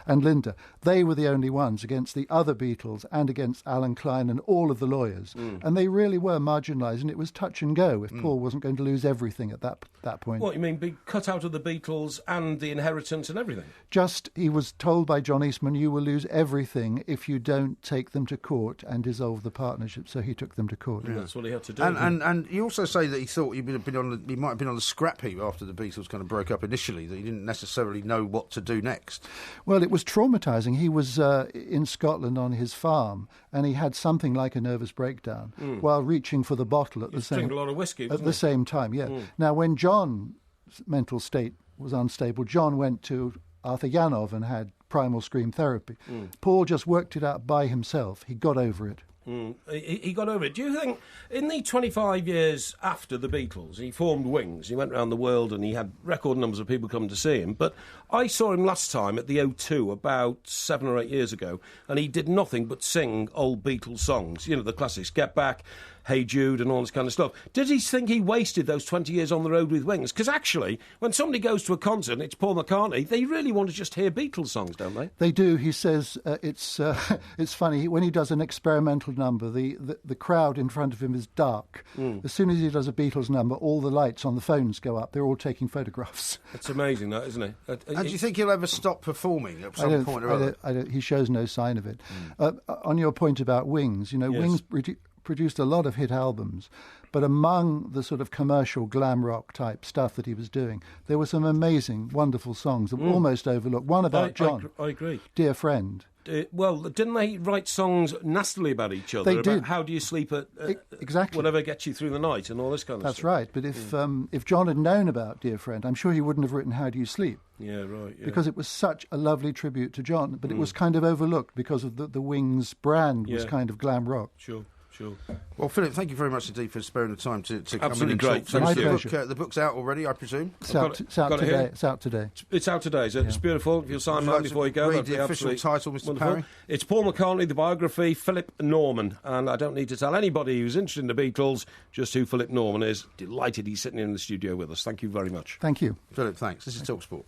and Linda, they were the only ones against the other Beatles and against Alan Klein and all of the lawyers. And they really were marginalised, and it was touch and go if Paul wasn't going to lose everything at that point. What, you mean be cut out of the Beatles and the inheritance and everything? Just, he was told by John Eastman, you will lose everything if you don't take them to court and dissolve the partnership, so he took them to court. Yeah, that's what he had to do. And you also say that he thought he might have been on the scrap heap after the Beatles kind of broke up initially, that he didn't necessarily know what to do next. Well, it was traumatising. He was in Scotland on his farm, and he had something like a nervous breakdown while reaching for the bottle at the same time. Yeah. Now, when John's mental state was unstable, John went to Arthur Yanov and had primal scream therapy. Paul just worked it out by himself. He got over it. He got over it. Do you think, in the 25 years after the Beatles, he formed Wings, he went around the world and he had record numbers of people come to see him, but I saw him last time at the O2 about 7 or 8 years ago, and he did nothing but sing old Beatles songs, you know, the classics, Get Back, Hey Jude and all this kind of stuff. Did he think he wasted those 20 years on the road with Wings? Because actually, when somebody goes to a concert and it's Paul McCartney, they really want to just hear Beatles songs, don't they? They do. He says it's funny, when he does an experimental number, the crowd in front of him is dark. As soon as he does a Beatles number, all the lights on the phones go up. They're all taking photographs. It's amazing, that, isn't it? And do you think he'll ever stop performing at some point or other? He shows no sign of it. On your point about Wings, Wings produced a lot of hit albums, but among the sort of commercial glam rock type stuff that he was doing, there were some amazing, wonderful songs that were almost overlooked. One about John. I agree. Dear Friend. Well, didn't they write songs nastily about each other? They did. How do you sleep at exactly whatever gets you through the night and all this kind of stuff. That's right. But if John had known about Dear Friend, I'm sure he wouldn't have written How Do You Sleep? Yeah, right. Yeah. Because it was such a lovely tribute to John, but it was kind of overlooked because of the Wings brand was kind of glam rock. Sure. Well, Philip, thank you very much indeed for sparing the time to come Absolutely in and great. talk. My pleasure. The book's out already, I presume? It's out today. It's out today. It's out today, is it? It's beautiful. If you'll sign mine before you go. Read the official title, Mr. Wonderful. Parry. It's Paul McCartney, the biography, Philip Norman. And I don't need to tell anybody who's interested in the Beatles just who Philip Norman is. Delighted he's sitting in the studio with us. Thank you very much. Thank you. Philip, thanks. This is TalkSport.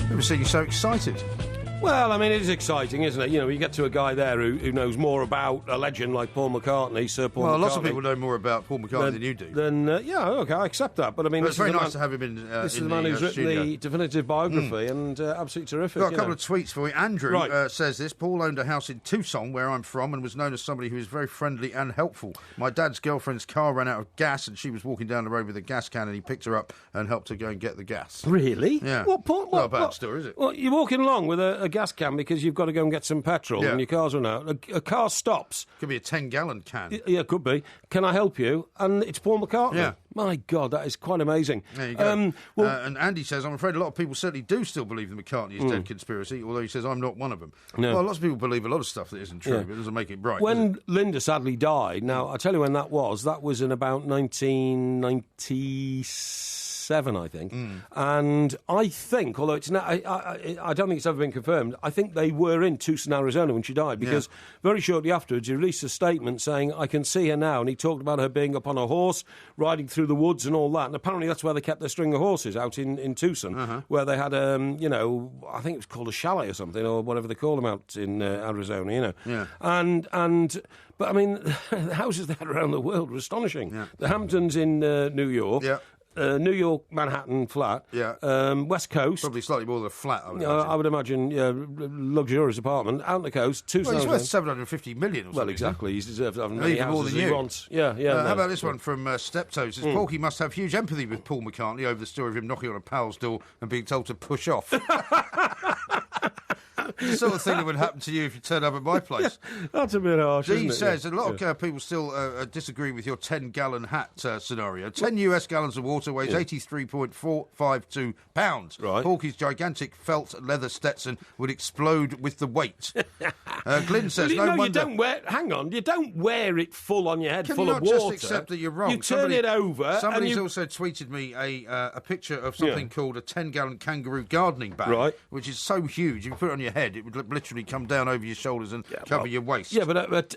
Never seen you so excited. Well, I mean, it is exciting, isn't it? You get to a guy there who knows more about a legend like Paul McCartney, Sir Paul McCartney. Well, lots of people know more about Paul McCartney than you do. Yeah, OK, I accept that. But I mean, it's very nice to have him in this is the man who's written the definitive biography and absolutely terrific. Got a couple of tweets for you. Andrew says this: Paul owned a house in Tucson, where I'm from, and was known as somebody who was very friendly and helpful. My dad's girlfriend's car ran out of gas, and she was walking down the road with a gas can, and he picked her up and helped her go and get the gas. Really? Yeah. What, Paul? Not a bad story, is it? Well, you're walking along with a gas can because you've got to go and get some petrol and your car's run out. A car stops. Could be a 10-gallon can. Yeah, could be. Can I help you? And it's Paul McCartney. Yeah. My God, that is quite amazing. There you go. And Andy says, I'm afraid a lot of people certainly do still believe the McCartney is dead conspiracy, although he says I'm not one of them. No. Well, lots of people believe a lot of stuff that isn't true, but it doesn't make it right. When Linda sadly died, now, I'll tell you when that was in about 1996. 7, I think. And I think, although it's not, I don't think it's ever been confirmed, I think they were in Tucson, Arizona when she died, because very shortly afterwards he released a statement saying, I can see her now, and he talked about her being up on a horse, riding through the woods and all that, and apparently that's where they kept their string of horses, out in Tucson, where they had, I think it was called a chalet or something, or whatever they call them out in Arizona, But, I mean, the houses they had around the world were astonishing. Yeah. The Hamptons in New York. Yeah. New York, Manhattan flat. Yeah. West Coast. Probably slightly more than a flat, I would imagine. Luxurious apartment. Out on the coast. Well, he's worth $750 million or something. Well, exactly. He's deserved to have many even more houses than he you. wants. Yeah. How about this one from Steptoe? Says, Porky must have huge empathy with Paul McCartney over the story of him knocking on a pal's door and being told to push off. The sort of thing that would happen to you if you turned up at my place. That's a bit harsh, G isn't it? says, a lot of people still disagree with your 10-gallon hat scenario. 10 US gallons of water weighs 83.452 pounds. Right. Porky's gigantic felt leather Stetson would explode with the weight. Glyn says, no wonder... you don't wear... Hang on, you don't wear it full on your head, Can full you of not water. just accept that you're wrong? You turn it over... Somebody's also tweeted me a picture of something called a 10-gallon kangaroo gardening bag, which is so huge, if you put it on your head, it would literally come down over your shoulders and cover your waist. Yeah, but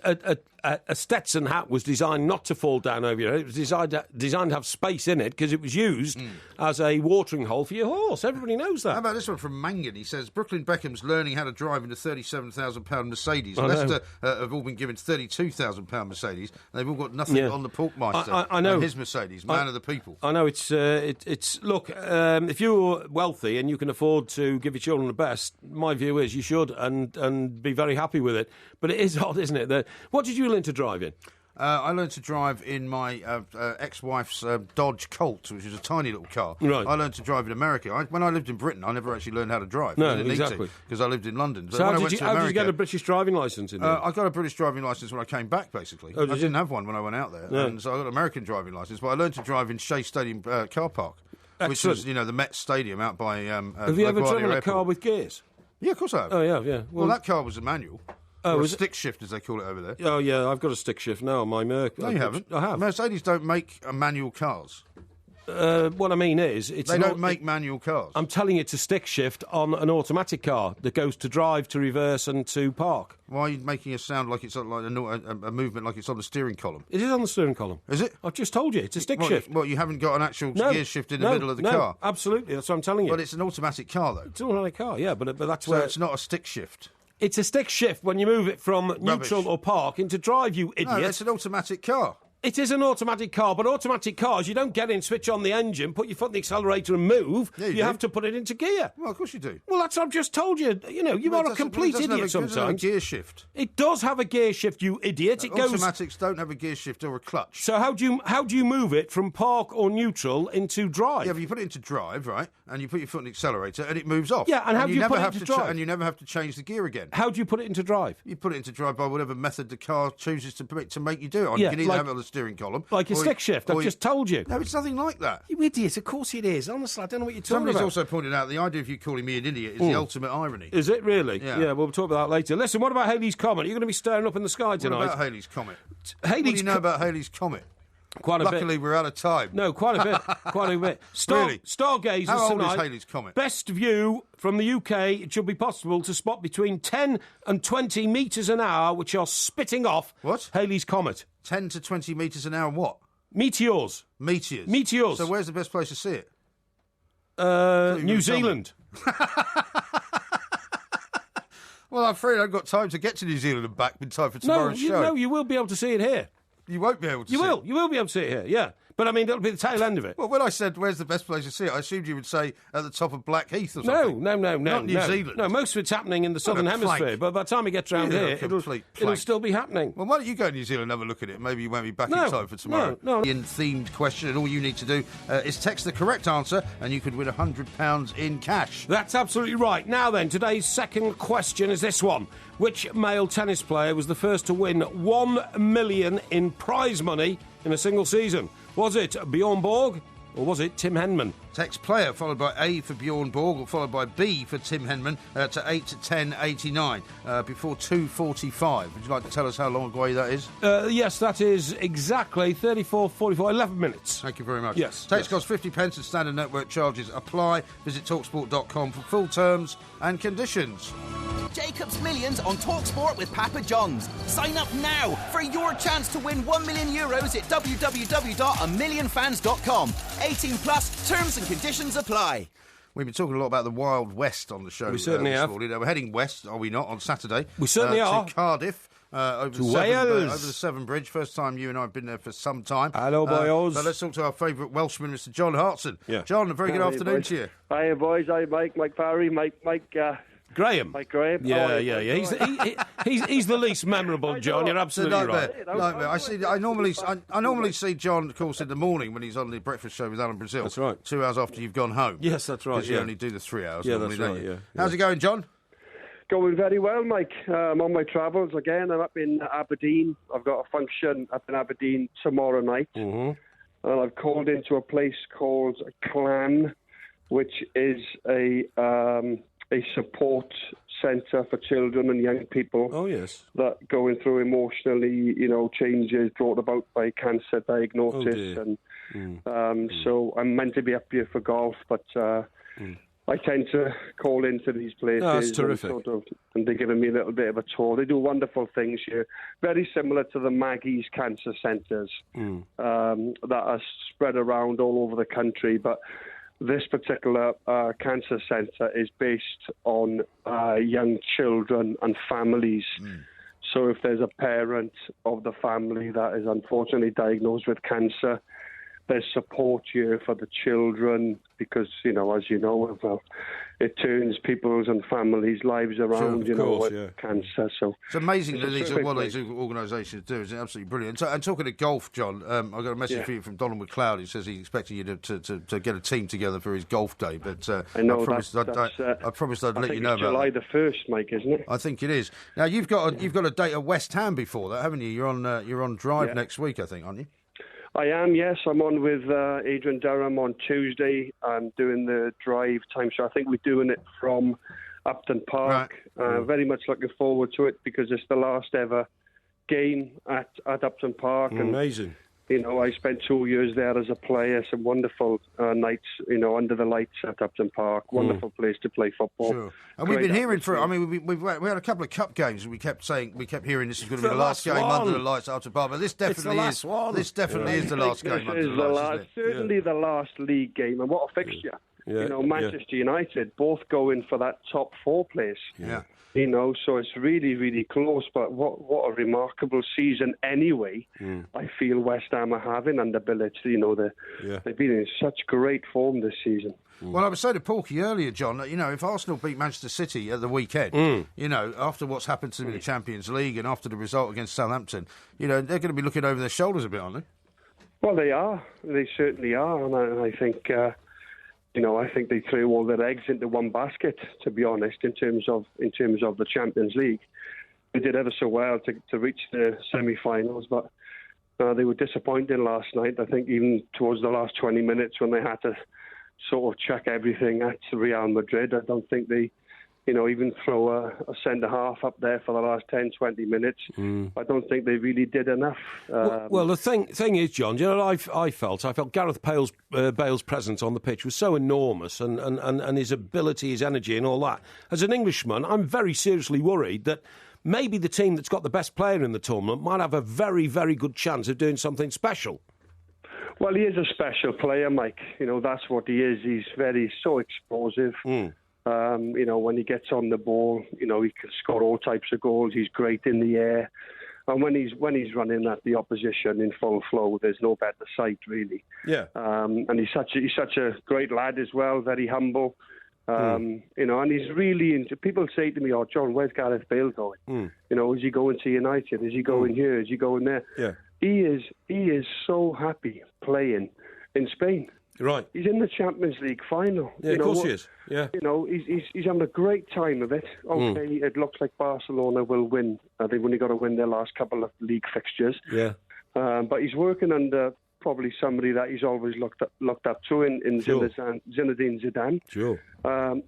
a Stetson hat was designed not to fall down over your head. It was designed to have space in it because it was used as a watering hole for your horse. Everybody knows that. How about this one from Mangan? He says, Brooklyn Beckham's learning how to drive in a £37,000 Mercedes. Leicester have all been given £32,000 Mercedes. They've all got nothing on the Porkmeister. I know. His Mercedes, man of the people. I know, it's look, if you're wealthy and you can afford to give your children the best, my view is you should and be very happy with it. But it is odd, isn't it? What did you learn to drive in? I learned to drive in my ex-wife's Dodge Colt, which is a tiny little car. Right. I learned to drive in America. When I lived in Britain, I never actually learned how to drive. No, I didn't exactly. need to, because I lived in London. But So when how I went did to America, you get a British driving licence in there? I got a British driving licence when I came back, basically. Oh, I didn't have one when I went out there. No. And so I got an American driving licence, but I learned to drive in Shea Stadium car park, which Excellent. was, the Met Stadium out by Have you ever driven a car with gears? Yeah, of course I have. Oh, yeah. Well, that car was a manual. Oh, or a stick shift, as they call it over there. Oh, yeah, I've got a stick shift now on my Merc. No, you haven't. I have. Mercedes don't make manual cars. What I mean is... They don't make manual cars. I'm telling you, it's a stick shift on an automatic car that goes to drive, to reverse and to park. Why are you making a sound like it's like a movement like it's on the steering column? It is on the steering column. Is it? I've just told you, it's a stick shift. Well, you haven't got an actual gear shift in the middle of the car? Absolutely, that's what I'm telling you. But it's an automatic car, though. It's an automatic car, yeah, but that's so where... it's not a stick shift. It's a stick shift when you move it from neutral or park into drive, you idiot. No, it's an automatic car. It is an automatic car, but automatic cars, you don't get in, switch on the engine, put your foot in the accelerator and move. Yeah, you have to put it into gear. Well, of course you do. Well, that's what I've just told you. You are a complete idiot sometimes. It doesn't have a gear shift. It does have a gear shift, you idiot. It goes... Automatics don't have a gear shift or a clutch. So how do you move it from park or neutral into drive? Yeah, but you put it into drive, right, and you put your foot in the accelerator and it moves off. Yeah, and how do you put it into drive? And you never have to change the gear again. How do you put it into drive? You put it into drive by whatever method the car chooses to make you do it on. Yeah, you can either have it on the steering column... Like a stick shift, I've just told you. No, it's nothing like that. You idiot, of course it is. Honestly, I don't know what you're talking Somebody's about. also pointed out the idea of you calling me an idiot is the ultimate irony. Is it really? Yeah, we'll talk about that later. Listen, what about Halley's Comet? Are you going to be staring up in the sky tonight? What about Halley's Comet? What do you know about Halley's Comet? Quite a bit. Luckily, we're out of time. No, quite a bit. Quite a bit. Really? Stargazers How old tonight. is Halley's Comet? Best view from the UK. It should be possible to spot between 10 and 20 metres an hour, which are spitting off Halley's Comet. 10 to 20 metres an hour what? Meteors. Meteors. So where's the best place to see it? New Zealand. Well, I'm afraid I've got time to get to New Zealand and back in time for tomorrow's show. No, you will be able to see it here. You won't be able to see it. You will be able to see it here, yeah. But, I mean, that'll be the tail end of it. Well, when I said, where's the best place to see it, I assumed you would say at the top of Blackheath or something. No. Not New Zealand. No, most of it's happening in the Southern Hemisphere, but by the time it gets around here, it'll still be happening. Well, why don't you go to New Zealand and have a look at it? Maybe you won't be back in time for tomorrow. No. Themed question, and all you need to do is text the correct answer, and you could win £100 in cash. That's absolutely right. Now then, today's second question is this one. Which male tennis player was the first to win $1 million in prize money in a single season? Was it Bjorn Borg, Or was it Tim Henman? Text player, followed by A for Bjorn Borg, or followed by B for Tim Henman, to 8 to 1089, before 2:45. Would you like to tell us how long away that is? Yes, that is exactly 34, 44, 11 minutes. Thank you very much. Yes. Text costs 50 pence and standard network charges apply. Visit talksport.com for full terms and conditions. Jacob's Millions on TalkSport with Papa John's. Sign up now for your chance to win €1 million at www.amillionfans.com. 18 plus, terms and conditions apply. We've been talking a lot about the Wild West on the show. We certainly this have. morning. We're heading west, are we not, on Saturday? We certainly are. To Cardiff. Over the Severn Bridge. First time you and I have been there for some time. Hello, boys. So let's talk to our favourite Welshman, Mr. John Hartson. Yeah. John, a very good afternoon boys. to you. Hi, boys. Hi, Mike Parry, Mike Graham. Mike Graham. Yeah. He's the least memorable, John. You're absolutely right. Nightmare. I normally see John, of course, in the morning when he's on the breakfast show with Alan Brazil. That's right. 2 hours after you've gone home. Yes, that's right. Because you only do the 3 hours. Yeah, normally, that's right. don't you? Yeah. How's it going, John? Going very well, Mike. I'm on my travels again. I'm up in Aberdeen. I've got a function up in Aberdeen tomorrow night. Mm-hmm. And I've called into a place called Clan, which is a support centre for children and young people. Oh, yes. That going through emotionally, changes brought about by cancer diagnosis. So I'm meant to be up here for golf, but I tend to call into these places. Oh, that's terrific. And they're giving me a little bit of a tour. They do wonderful things here, very similar to the Maggie's cancer centres that are spread around all over the country. But this particular cancer centre is based on young children and families. So if there's a parent of the family that is unfortunately diagnosed with cancer, there's support here for the children because, as you know, well, it turns people's and families' lives around, with cancer. So it's amazing what these organisations do. It's absolutely brilliant. And talking of golf, John, I've got a message for you from Donald McLeod. He says he's expecting you to get a team together for his golf day. But I know I promised I'd let you know about July that. the 1st, Mike, isn't it? I think it is. Now you've got a date at West Ham before that, haven't you? You're on drive next week, I think, aren't you? I am, yes. I'm on with Adrian Durham on Tuesday. I'm doing the drive time, so I think we're doing it from Upton Park. Right. Very much looking forward to it because it's the last ever game at Upton Park. Amazing. And, I spent 2 years there as a player. Some wonderful nights, under the lights at Upton Park. Wonderful place to play football. Sure. And we've been hearing we had a couple of cup games and we kept hearing this is going to be the last game under the lights at Upton Park. But this definitely is the last game under the lights, isn't it? Certainly the last league game. And what a fixture. Manchester United both going for that top 4 place. Yeah. So it's really, really close. But what a remarkable season anyway. I feel West Ham are having under Bilic. They've been in such great form this season. Well, I was saying to Porky earlier, John, if Arsenal beat Manchester City at the weekend, after what's happened to them in the Champions League and after the result against Southampton, they're going to be looking over their shoulders a bit, aren't they? Well, they are. They certainly are. And I think... I think they threw all their eggs into one basket, to be honest, in terms of the Champions League. They did ever so well to reach the semi-finals, but they were disappointing last night. I think even towards the last 20 minutes when they had to sort of chuck everything at Real Madrid, I don't think they, even throw a centre-half up there for the last 10, 20 minutes. I don't think they really did enough. Well, the thing is, John, I felt Gareth Bale's presence on the pitch was so enormous and his ability, his energy and all that. As an Englishman, I'm very seriously worried that maybe the team that's got the best player in the tournament might have a very, very good chance of doing something special. Well, he is a special player, Mike. That's what he is. He's so explosive. When he gets on the ball, he can score all types of goals. He's great in the air. And when he's running at the opposition in full flow, there's no better sight, really. Yeah. And he's such a great lad as well, very humble. And he's really into... People say to me, "Oh, John, where's Gareth Bale going? Is he going to United? Is he going here? Is he going there?" Yeah. He is so happy playing in Spain. Right. He's in the Champions League final. Yeah, of course he is. Yeah. He's having a great time of it. Okay, it looks like Barcelona will win. They've only got to win their last couple of league fixtures. Yeah. But he's working under probably somebody that he's always looked up to in Zinedine Zidane. Sure.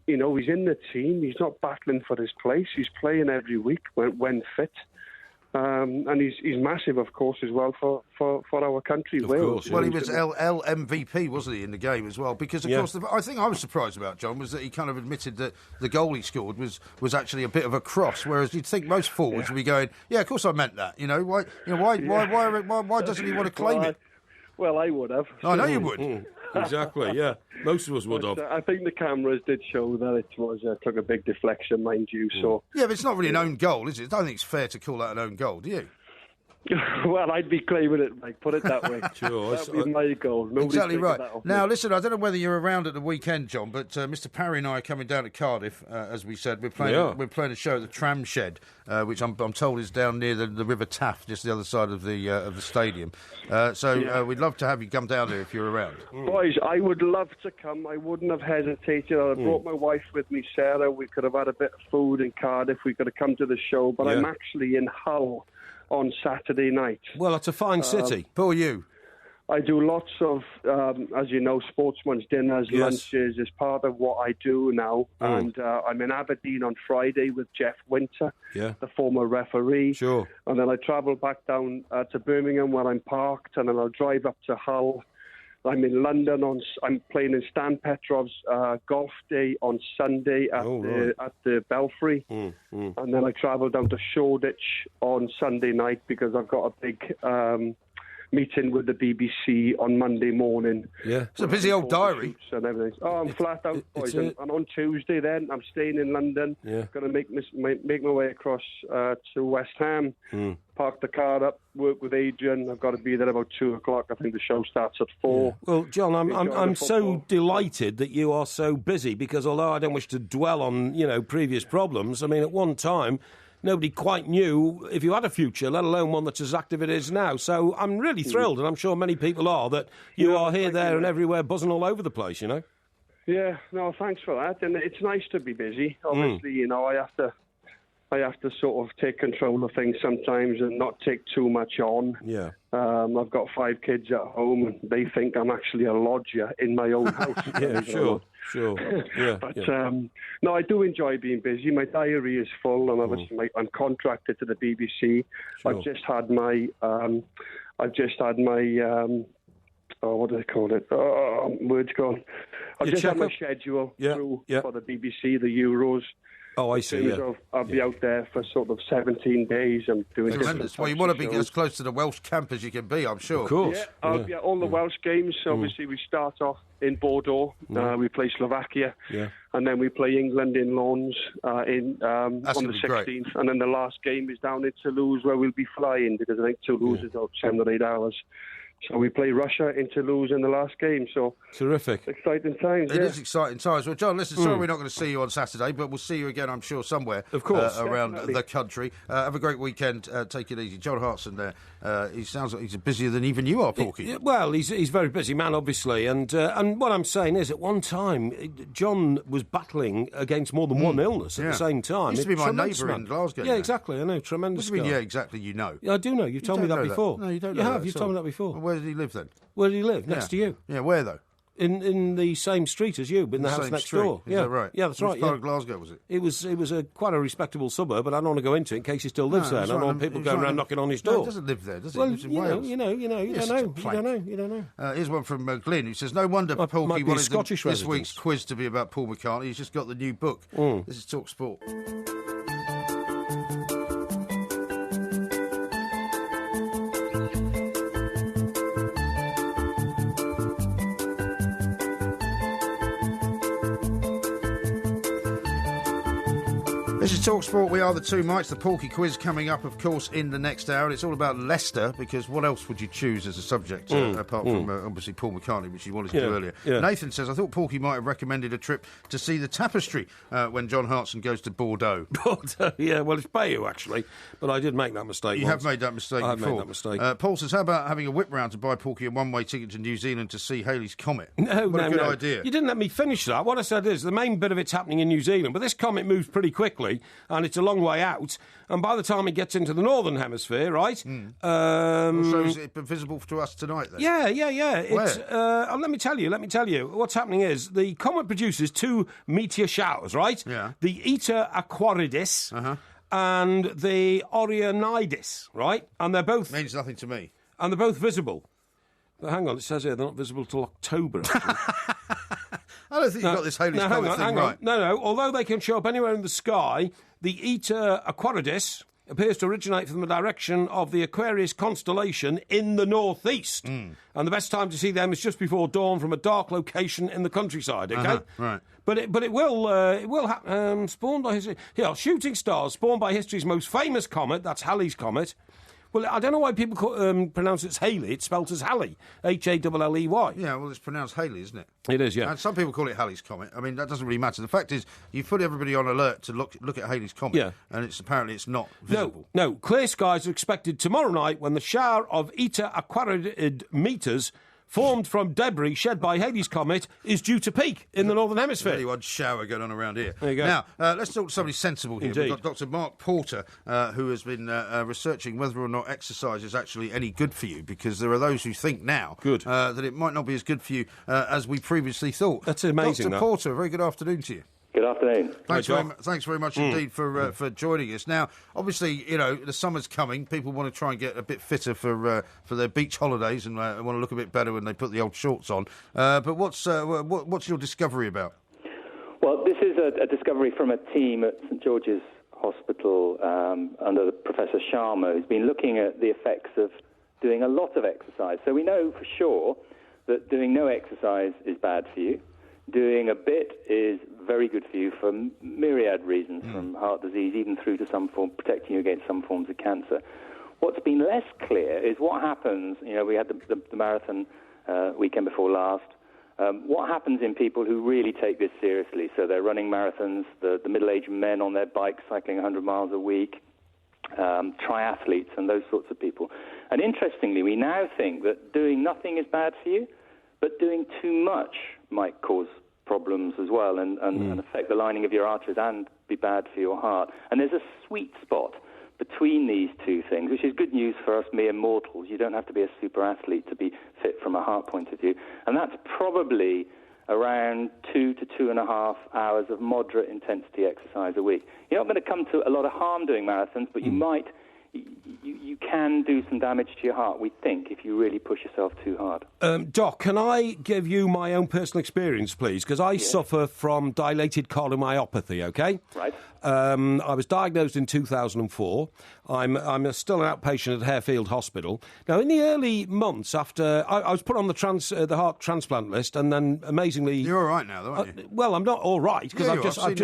He's in the team. He's not battling for his place. He's playing every week when fit. And he's massive, of course, as well for our country, Wales. Well, he was LMVP, wasn't he, in the game as well? Because, of course, I think I was surprised about John was that he kind of admitted that the goal he scored was actually a bit of a cross, whereas you'd think most forwards would be going, yeah, of course I meant that. Why doesn't he want to claim it? Well, I would have. I know you would. Exactly, yeah. Most of us would have. I think the cameras did show that it took a big deflection, mind you. So yeah, but it's not really an own goal, is it? I don't think it's fair to call that an own goal, do you? Well, I'd be claiming it, Mike. Put it that way. Sure. That would be my goal. Nobody's exactly right. Now, me. listen, I don't know whether you're around at the weekend, John, but Mr. Parry and I are coming down to Cardiff, as we said. We're playing a show at the Tram Shed, which I'm told is down near the River Taff, just the other side of the stadium. We'd love to have you come down there if you're around. Boys, I would love to come. I wouldn't have hesitated. I'd have brought my wife with me, Sarah. We could have had a bit of food in Cardiff. We could have come to the show. But I'm actually in Hull on Saturday night. Well, it's a fine city. Who are you? I do lots of, as you know, sportsman's dinners, lunches as part of what I do now. And I'm in Aberdeen on Friday with Jeff Winter, the former referee. Sure. And then I travel back down to Birmingham where I'm parked, and then I'll drive up to Hull. I'm in London. I'm playing in Stan Petrov's golf day on Sunday at the Belfry. And then I travel down to Shoreditch on Sunday night because I've got a big meeting with the BBC on Monday morning. Yeah, it's a busy old diary. And everything. Oh, I'm flat out, boys. And on Tuesday then, I'm staying in London. Yeah. Going to make my way across to West Ham. Park the car up, work with Adrian. I've got to be there about 2 o'clock. I think the show starts at 4. Yeah. Well, John, I'm so delighted that you are so busy because although I don't wish to dwell on previous problems, I mean at one time nobody quite knew if you had a future, let alone one that's as active as it is now. So I'm really thrilled, and I'm sure many people are, that you are here, there, and everywhere, buzzing all over the place. Yeah, no, thanks for that. And it's nice to be busy. Obviously, I have to sort of take control of things sometimes and not take too much on. Yeah. I've got 5 kids at home, and they think I'm actually a lodger in my own house. Yeah, sure. Yeah. But no, I do enjoy being busy. My diary is full, and obviously I'm contracted to the BBC. Sure. I've just had my what do they call it? Words gone. I've just had my schedule through for the BBC, the Euros. Oh, I see, I'll be out there for sort of 17 days. I'm doing tremendous. Well, you want to be as close to the Welsh camp as you can be, I'm sure. Of course. Yeah, I'll be at all the Welsh games. Obviously, we start off in Bordeaux. We play Slovakia. Yeah. And then we play England in Lens on the 16th. Great. And then the last game is down in Toulouse, where we'll be flying, because I think Toulouse is about 7 or 8 hours. So we play Russia in Toulouse in the last game. So terrific, exciting times. It is exciting times. Well, John, listen, sorry we're not going to see you on Saturday, but we'll see you again, I'm sure, somewhere. Of course, around the country. Have a great weekend. Take it easy, John Hartson. There, he sounds like he's busier than even you are, Porky. Well, he's a very busy man, obviously, and what I'm saying is, at one time, John was battling against more than one illness at the same time. Used to be my neighbour in Glasgow. Yeah, exactly. I know, tremendous. What do you mean? Yeah, exactly. You know. Yeah, I do know. You've told me that before. No, you don't. You have. You've told me that before. Well, where did he live then? Where did he live? Next to you. Yeah, where though? In the same street as you, but in the house next door. Is that right? Yeah, that's right. Which part of Glasgow was it? It was quite a respectable suburb, but I don't want to go into it in case he still lives there. And I don't want people going around knocking on his door. He doesn't live there, does he? Well, He lives in Wales. You don't know. Here's one from Glyn, who says, no wonder Porky wanted this week's quiz to be about Paul McCartney. He's just got the new book. This is Talk Sport. This is TalkSport. We are the two mites. The Porky Quiz coming up, of course, in the next hour. And it's all about Leicester, because what else would you choose as a subject, apart from, obviously, Paul McCartney, which you wanted to do earlier. Yeah. Nathan says, I thought Porky might have recommended a trip to see the tapestry when John Hartson goes to Bordeaux. Bordeaux, yeah. Well, it's Bayeux, actually. But I did make that mistake You have made that mistake before. I have made that mistake. Paul says, how about having a whip round to buy Porky a one-way ticket to New Zealand to see Halley's Comet? No, what a good idea. You didn't let me finish that. What I said is, the main bit of it's happening in New Zealand, but this comet moves pretty quickly. country, and it's a long way out. And by the time it gets into the northern hemisphere, right? So is it visible to us tonight then? Yeah. It's, Where? let me tell you. What's happening is the comet produces two meteor showers, right? Yeah. The Eta Aquaridis and the Orionidis, right? And they're both... Means nothing to me. And they're both visible. But hang on, it says here they're not visible till October, actually. I don't think you've got this Halley's Comet thing right. No. Although they can show up anywhere in the sky, the Eta Aquaridis appears to originate from the direction of the Aquarius constellation in the northeast. And the best time to see them is just before dawn from a dark location in the countryside, okay? Right. But it will spawned by history. Yeah, shooting stars spawned by history's most famous comet, that's Halley's Comet. Well, I don't know why people pronounce it Halley. It's spelt as Halley, Halley. Yeah, well, it's pronounced Halley, isn't it? It is, yeah. And some people call it Halley's Comet. I mean, that doesn't really matter. The fact is, you put everybody on alert to look at Halley's Comet, and apparently it's not visible. No. Clear skies are expected tomorrow night when the shower of Eta Aquarid meters formed from debris shed by Halley's Comet is due to peak in the Northern Hemisphere. Really odd shower going on around here. There you go. Now, let's talk to somebody sensible here. Indeed. We've got Dr. Mark Porter, who has been researching whether or not exercise is actually any good for you, because there are those who think now that it might not be as good for you as we previously thought. That's amazing, Dr. Porter, very good afternoon to you. Good afternoon. Thanks very much indeed for joining us. Now, obviously, the summer's coming. People want to try and get a bit fitter for their beach holidays and want to look a bit better when they put the old shorts on. But what's your discovery about? Well, this is a discovery from a team at St George's Hospital under Professor Sharma, who's been looking at the effects of doing a lot of exercise. So we know for sure that doing no exercise is bad for you. Doing a bit is very good for you for myriad reasons, from heart disease even through to protecting you against some forms of cancer. What's been less clear is what happens, we had the marathon weekend before last, what happens in people who really take this seriously. So they're running marathons, the middle-aged men on their bikes cycling 100 miles a week, triathletes and those sorts of people. And interestingly, we now think that doing nothing is bad for you, but doing too much might cause problems as well and affect the lining of your arteries and be bad for your heart. And there's a sweet spot between these two things, which is good news for us mere mortals. You don't have to be a super athlete to be fit from a heart point of view. And that's probably around 2 to 2.5 hours of moderate intensity exercise a week. You're not going to come to a lot of harm doing marathons, but you can do some damage to your heart, we think, if you really push yourself too hard. Doc, can I give you my own personal experience, please? Because I suffer from dilated cardiomyopathy, OK? Right. I was diagnosed in 2004. I'm still an outpatient at Harefield Hospital. Now, in the early months after... I was put on the heart transplant list, and then, amazingly... You're all right now, though, aren't you? Well, I'm not all right, because I've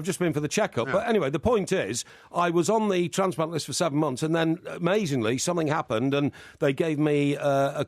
just been for the checkup. Yeah. But anyway, the point is, I was on the transplant list for 7 months, and then, amazingly, something happened, and they gave me a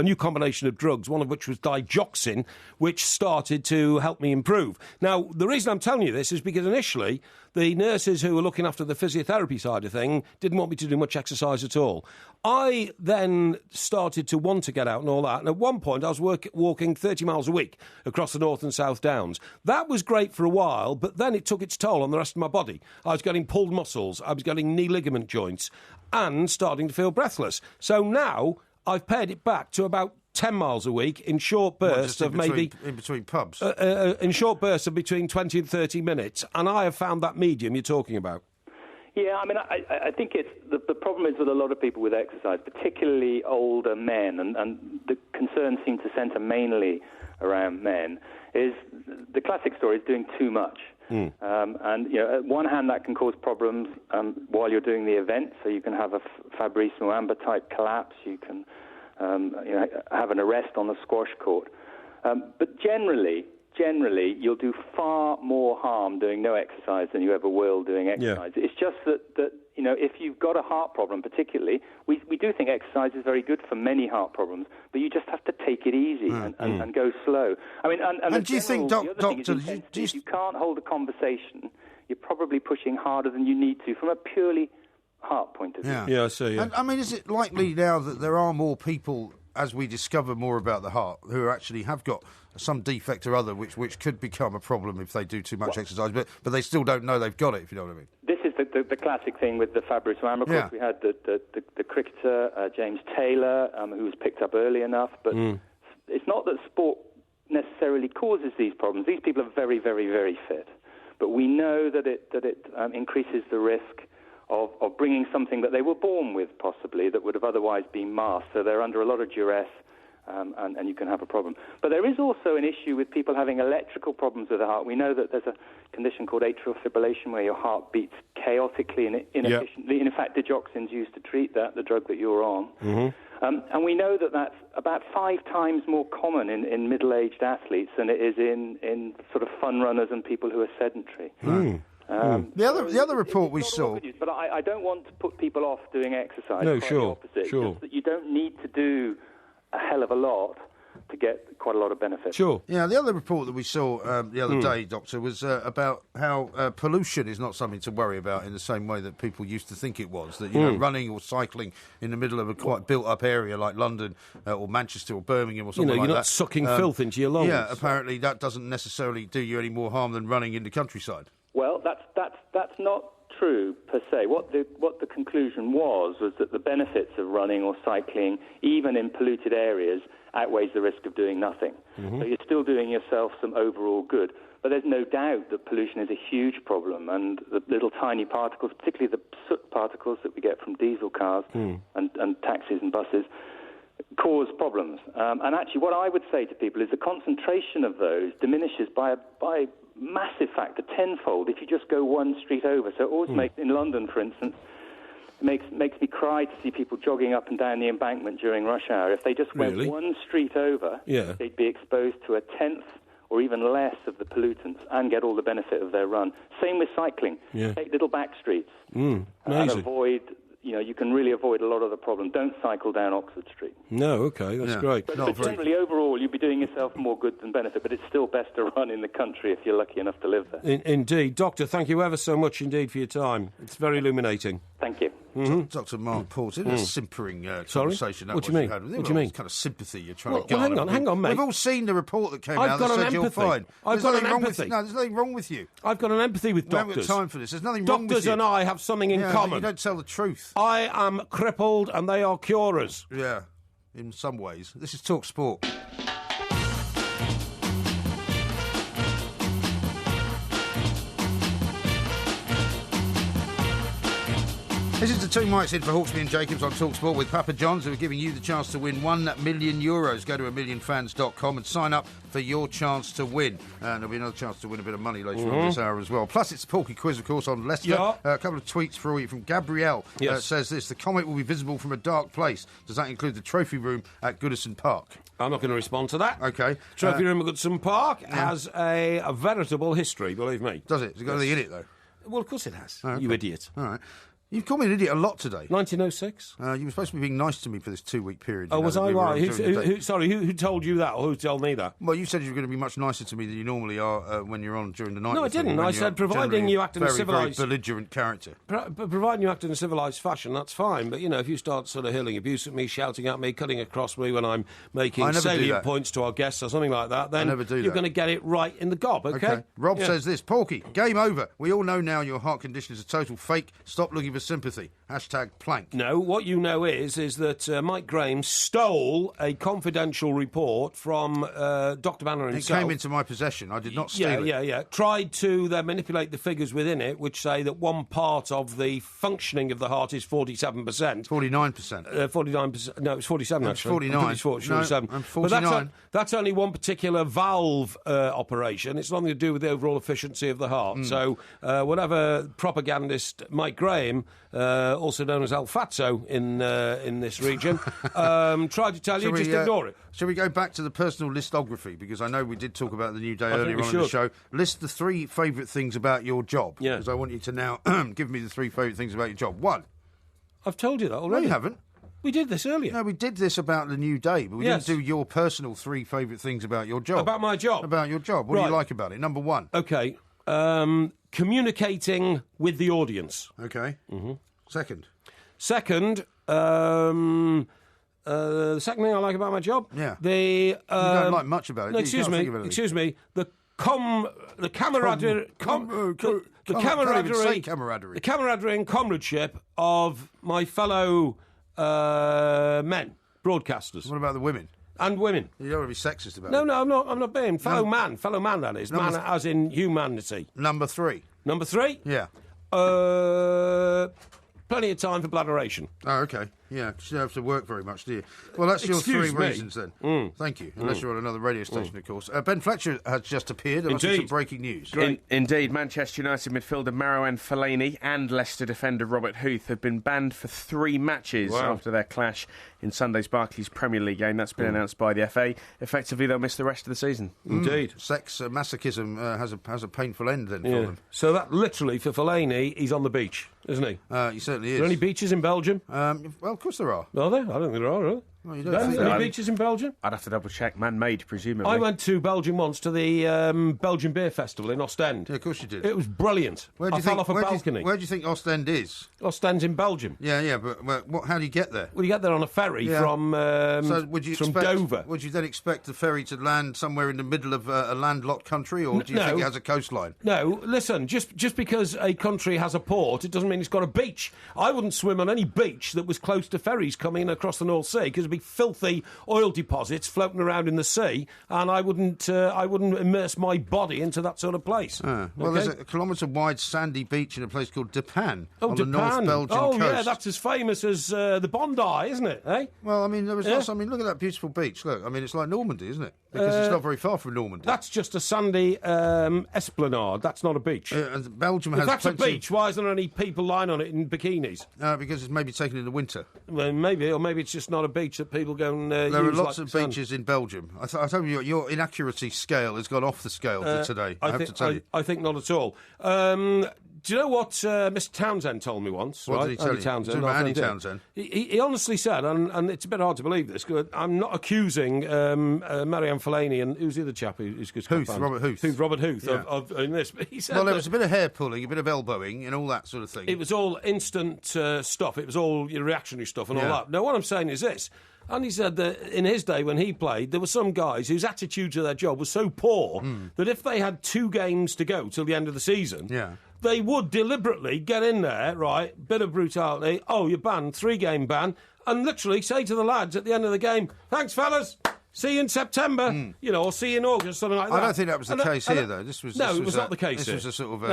new combination of drugs, one of which was digoxin, which started to help me improve. Now, the reason I'm telling you this is because initially, the nurses who were looking after the physiotherapy side of thing didn't want me to do much exercise at all. I then started to want to get out and all that, and at one point I was walking 30 miles a week across the North and South Downs. That was great for a while, but then it took its toll on the rest of my body. I was getting pulled muscles, I was getting knee ligament joints, and starting to feel breathless. So now I've pared it back to about 10 miles a week in short bursts of maybe... In between pubs? In short bursts of between 20 and 30 minutes. And I have found that medium you're talking about. Yeah, I mean, I think it's the problem is with a lot of people with exercise, particularly older men, and the concerns seem to centre mainly around men, is the classic story is doing too much. And, at one hand, that can cause problems while you're doing the event. So you can have a Fabrice Muamba-type collapse. You can... have an arrest on the squash court. But generally, you'll do far more harm doing no exercise than you ever will doing exercise. Yeah. It's just that if you've got a heart problem particularly, we do think exercise is very good for many heart problems, but you just have to take it easy and go slow. I mean, and do you think, Doctor, if you can't hold a conversation, you're probably pushing harder than you need to from a purely heart point of view. Yeah, I see. Yeah. And, I mean, is it likely now that there are more people as we discover more about the heart, who actually have got some defect or other, which could become a problem if they do too much exercise, but they still don't know they've got it, if you know what I mean. This is the classic thing with the Fabry Swam. Of course, we had the cricketer, James Taylor, who was picked up early enough, but it's not that sport necessarily causes these problems. These people are very, very, very fit, but we know that it increases the risk of bringing something that they were born with, possibly, that would have otherwise been masked. So they're under a lot of duress, and you can have a problem. But there is also an issue with people having electrical problems with the heart. We know that there's a condition called atrial fibrillation where your heart beats chaotically and inefficiently. And in fact, digoxin's used to treat that, the drug that you're on. And we know that that's about 5 times more common in middle-aged athletes than it is in sort of fun runners and people who are sedentary. The other report we saw... But I don't want to put people off doing exercise. No, quite sure, the opposite. sure. Just that you don't need to do a hell of a lot to get quite a lot of benefit. Sure. Yeah, the other report that we saw the other day, Doctor, was about how pollution is not something to worry about in the same way that people used to think it was. That, you know, running or cycling in the middle of a quite built-up area like London or Manchester or Birmingham or something like that. You're not sucking filth into your lungs. Yeah, apparently that doesn't necessarily do you any more harm than running in the countryside. Well, that's not true per se. What the conclusion was that the benefits of running or cycling, even in polluted areas, outweighs the risk of doing nothing. So you're still doing yourself some overall good. But there's no doubt that pollution is a huge problem, and the little tiny particles, particularly the soot particles that we get from diesel cars and taxis and buses, cause problems. And actually, what I would say to people is the concentration of those diminishes by massive factor, tenfold, if you just go one street over. So it always makes, in London, for instance, makes me cry to see people jogging up and down the embankment during rush hour. If they just went one street over, they'd be exposed to a tenth or even less of the pollutants and get all the benefit of their run. Same with cycling. Take little back streets and avoid... you can really avoid a lot of the problem. Don't cycle down Oxford Street. No, OK, that's great. But generally, overall, you'll be doing yourself more good than benefit, but it's still best to run in the country if you're lucky enough to live there. Indeed. Doctor, thank you ever so much indeed for your time. It's very illuminating. Thank you. Dr. Mark Paul, in a simpering conversation. What do you mean? What do you mean? Kind of sympathy you're trying to get. Hang on, mate. We've all seen the report that came out that said you're fine. I've got an empathy. No, there's nothing wrong with you. I've got an empathy with doctors. We haven't got time for this. There's nothing wrong with you. Doctors and I have something in common. But you don't tell the truth. I am crippled and they are curers. Yeah, in some ways. This is Talk Sport. This is the two mics in for Hawksby and Jacobs on TalkSport with Papa John's, who are giving you the chance to win €1 million. Go to amillionfans.com and sign up for your chance to win. And there'll be another chance to win a bit of money later on this hour as well. Plus, it's the Porky Quiz, of course, on Leicester. A couple of tweets for you from Gabrielle. Says this: the comet will be visible from a dark place. Does that include the trophy room at Goodison Park? I'm not going to respond to that. OK. Trophy room at Goodison Park has a veritable history, believe me. Does it? Has it got anything in it, though? Well, of course it has. Okay. You idiot. All right. You've called me an idiot a lot today. 1906. You were supposed to be being nice to me for this 2-week period. Oh, was I right? Who told you that, or who told me that? Well, you said you were going to be much nicer to me than you normally are when you're on during the night. No, I didn't. I said providing you act in a civilised... very belligerent character. Providing you act in a civilised fashion, that's fine. But, if you start sort of hurling abuse at me, shouting at me, cutting across me when I'm making salient points to our guests or something like that, then you're going to get it right in the gob, OK? Rob says this: Porky, game over. We all know now your heart condition is a total fake. Stop looking for sympathy. #plank. No, what you know is that Mike Graham stole a confidential report from Dr. Banner himself. It came into my possession. I did not steal it. Yeah. Tried to manipulate the figures within it, which say that one part of the functioning of the heart is 47%. 49%. 49%. No, it's 47, actually. 49. It's 47. No, I'm 49. But that's only one particular valve operation. It's nothing to do with the overall efficiency of the heart. So whatever propagandist Mike Graham... also known as El Fatso in this region, tried to tell you, just ignore it. Shall we go back to the personal listography? Because I know we did talk about the new day earlier on in the show. List the 3 favourite things about your job. Yeah. Because I want you to now give me the 3 favourite things about your job. 1. I've told you that already. No, you haven't. We did this earlier. No, we did this about the new day, but we didn't do your personal 3 favourite things about your job. About my job? About your job. What do you like about it? Number 1. OK. Communicating with the audience. OK. Second, The second thing I like about my job, Yeah. you don't like much about it. No, do you? You can't think of anything. excuse me. The camaraderie, Can't even say camaraderie. the camaraderie and comradeship of my fellow men, broadcasters. What about the women? And women. You don't want to be sexist about it. No, I'm not being fellow man that is. Man as in humanity. Number 3. Number 3? Yeah. Plenty of time for bladderation. Oh, okay. Yeah, 'cause you don't have to work very much, do you? Well, that's your Excuse 3 me. reasons then. Thank you. Unless you're on another radio station, of course. Ben Fletcher has just appeared. There must be some breaking news. Indeed, Manchester United midfielder Marouane Fellaini and Leicester defender Robert Huth have been banned for 3 matches after their clash in Sunday's Barclays Premier League game. That's been announced by the FA. Effectively, they'll miss the rest of the season. Indeed. Sex masochism has a painful end then for them. So that literally, for Fellaini, he's on the beach, isn't he? He certainly is. Are there any beaches in Belgium? Well, of course there are. Are there? I don't think there are, really. Well, you don't think any beaches in Belgium? I'd have to double check. Man-made, presumably. I went to Belgium once to the Belgian Beer Festival in Ostend. Yeah, of course you did. It was brilliant. I fell off a balcony. Where do you think Ostend is? Ostend's in Belgium. Yeah, but how do you get there? Well, you get there on a ferry from Dover. Would you then expect the ferry to land somewhere in the middle of a landlocked country, or do you think it has a coastline? No, listen, just because a country has a port, it doesn't mean it's got a beach. I wouldn't swim on any beach that was close to ferries coming across the North Sea, because it'd be filthy oil deposits floating around in the sea, and I wouldn't immerse my body into that sort of place. Well, there's a kilometre-wide sandy beach in a place called Depan on the Depan. North Belgian coast. Oh, yeah, that's as famous as the Bondi, isn't it? Eh? Well, I mean, there was also, look at that beautiful beach. Look, I mean, it's like Normandy, isn't it? Because it's not very far from Normandy. That's just a sandy esplanade. That's not a beach. And Belgium has if that's a beach, why isn't there any people lying on it in bikinis? Because it's maybe taken in the winter. Well, maybe it's just not a beach that people go and use. There are lots of beaches in Belgium. I told you, your inaccuracy scale has gone off the scale for today. I have to tell you. I think not at all. Do you know what Mr. Townsend told me once? What right? did he tell Andy you? Townsend. Andy Townsend. He honestly said, and it's a bit hard to believe this, 'cause I'm not accusing Marouane Fellaini and who's the other chap who's Robert Huth. Robert Huth Yeah. of in this. But he said there was a bit of hair pulling, a bit of elbowing, and all that sort of thing. It was all instant stuff. It was all reactionary stuff and all that. Now, what I'm saying is this. And he said that in his day when he played, there were some guys whose attitude to their job was so poor that if they had 2 games to go till the end of the season, they would deliberately get in there, right, bit of brutality, you're banned, 3-game ban, and literally say to the lads at the end of the game, thanks, fellas. See you in September, or see you in August, something like that. I don't think that was the case here, though. It was not the case. This was a sort of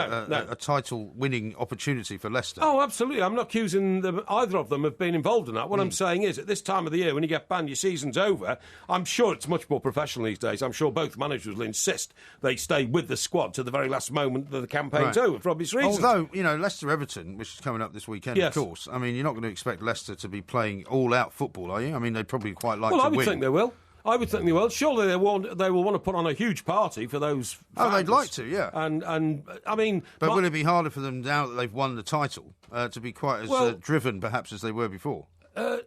a title-winning opportunity for Leicester. Oh, absolutely. I'm not accusing either of them of being involved in that. What I'm saying is, at this time of the year, when you get banned, your season's over. I'm sure it's much more professional these days. I'm sure both managers will insist they stay with the squad to the very last moment that the campaign's over, for obvious reasons. Although, Leicester-Everton, which is coming up this weekend, of course, I mean, you're not going to expect Leicester to be playing all-out football, are you? I mean, they'd probably quite like to win. Well, I would think they will. I would think they will. Surely they will want to put on a huge party for those fans. Oh, they'd like to, yeah. And I mean... But will it be harder for them now that they've won the title to be quite as driven, perhaps, as they were before?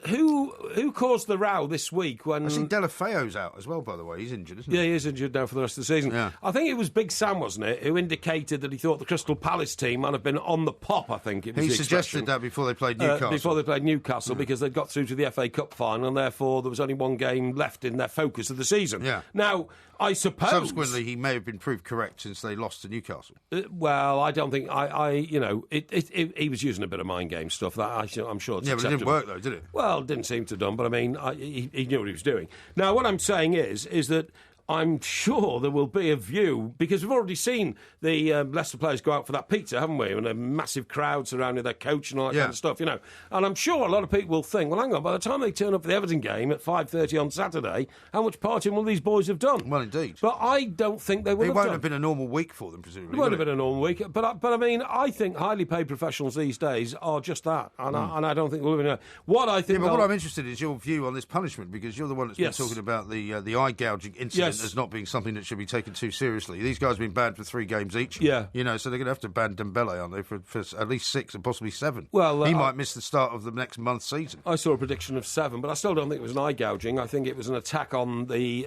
Who caused the row this week when... I think Delafeo's out as well, by the way. He's injured, isn't he? Yeah, he is injured now for the rest of the season. Yeah. I think it was Big Sam, wasn't it, who indicated that he thought the Crystal Palace team might have been on the pop, I think it was. He suggested that before they played Newcastle. Because they'd got through to the FA Cup final, and therefore there was only 1 game left in their focus of the season. Yeah. Now, I suppose... Subsequently, he may have been proved correct since they lost to Newcastle. Well, I don't think... he was using a bit of mind game stuff. That I'm sure it's but it didn't work, though, did it? Well, it didn't seem to have done, but I mean, he knew what he was doing. Now, what I'm saying is that I'm sure there will be a view, because we've already seen the Leicester players go out for that pizza, haven't we? And a massive crowd surrounding their coach and all that kind of stuff, And I'm sure a lot of people will think, well, hang on, by the time they turn up for the Everton game at 5:30 on Saturday, how much partying will these boys have done? Well, indeed. But I don't think they will have done. It won't have been a normal week for them, presumably. It won't have been a normal week. But I mean, I think highly paid professionals these days are just that. And I don't think we'll live in what I think... but what I'm interested in is your view on this punishment, because you're the one that's been talking about the eye gouging incident as not being something that should be taken too seriously. These guys have been banned for 3 games each. Yeah. You know, so they're going to have to ban Dembele, aren't they, for at least 6 and possibly 7. Well, he might miss the start of the next month's season. I saw a prediction of 7, but I still don't think it was an eye gouging. I think it was an attack on the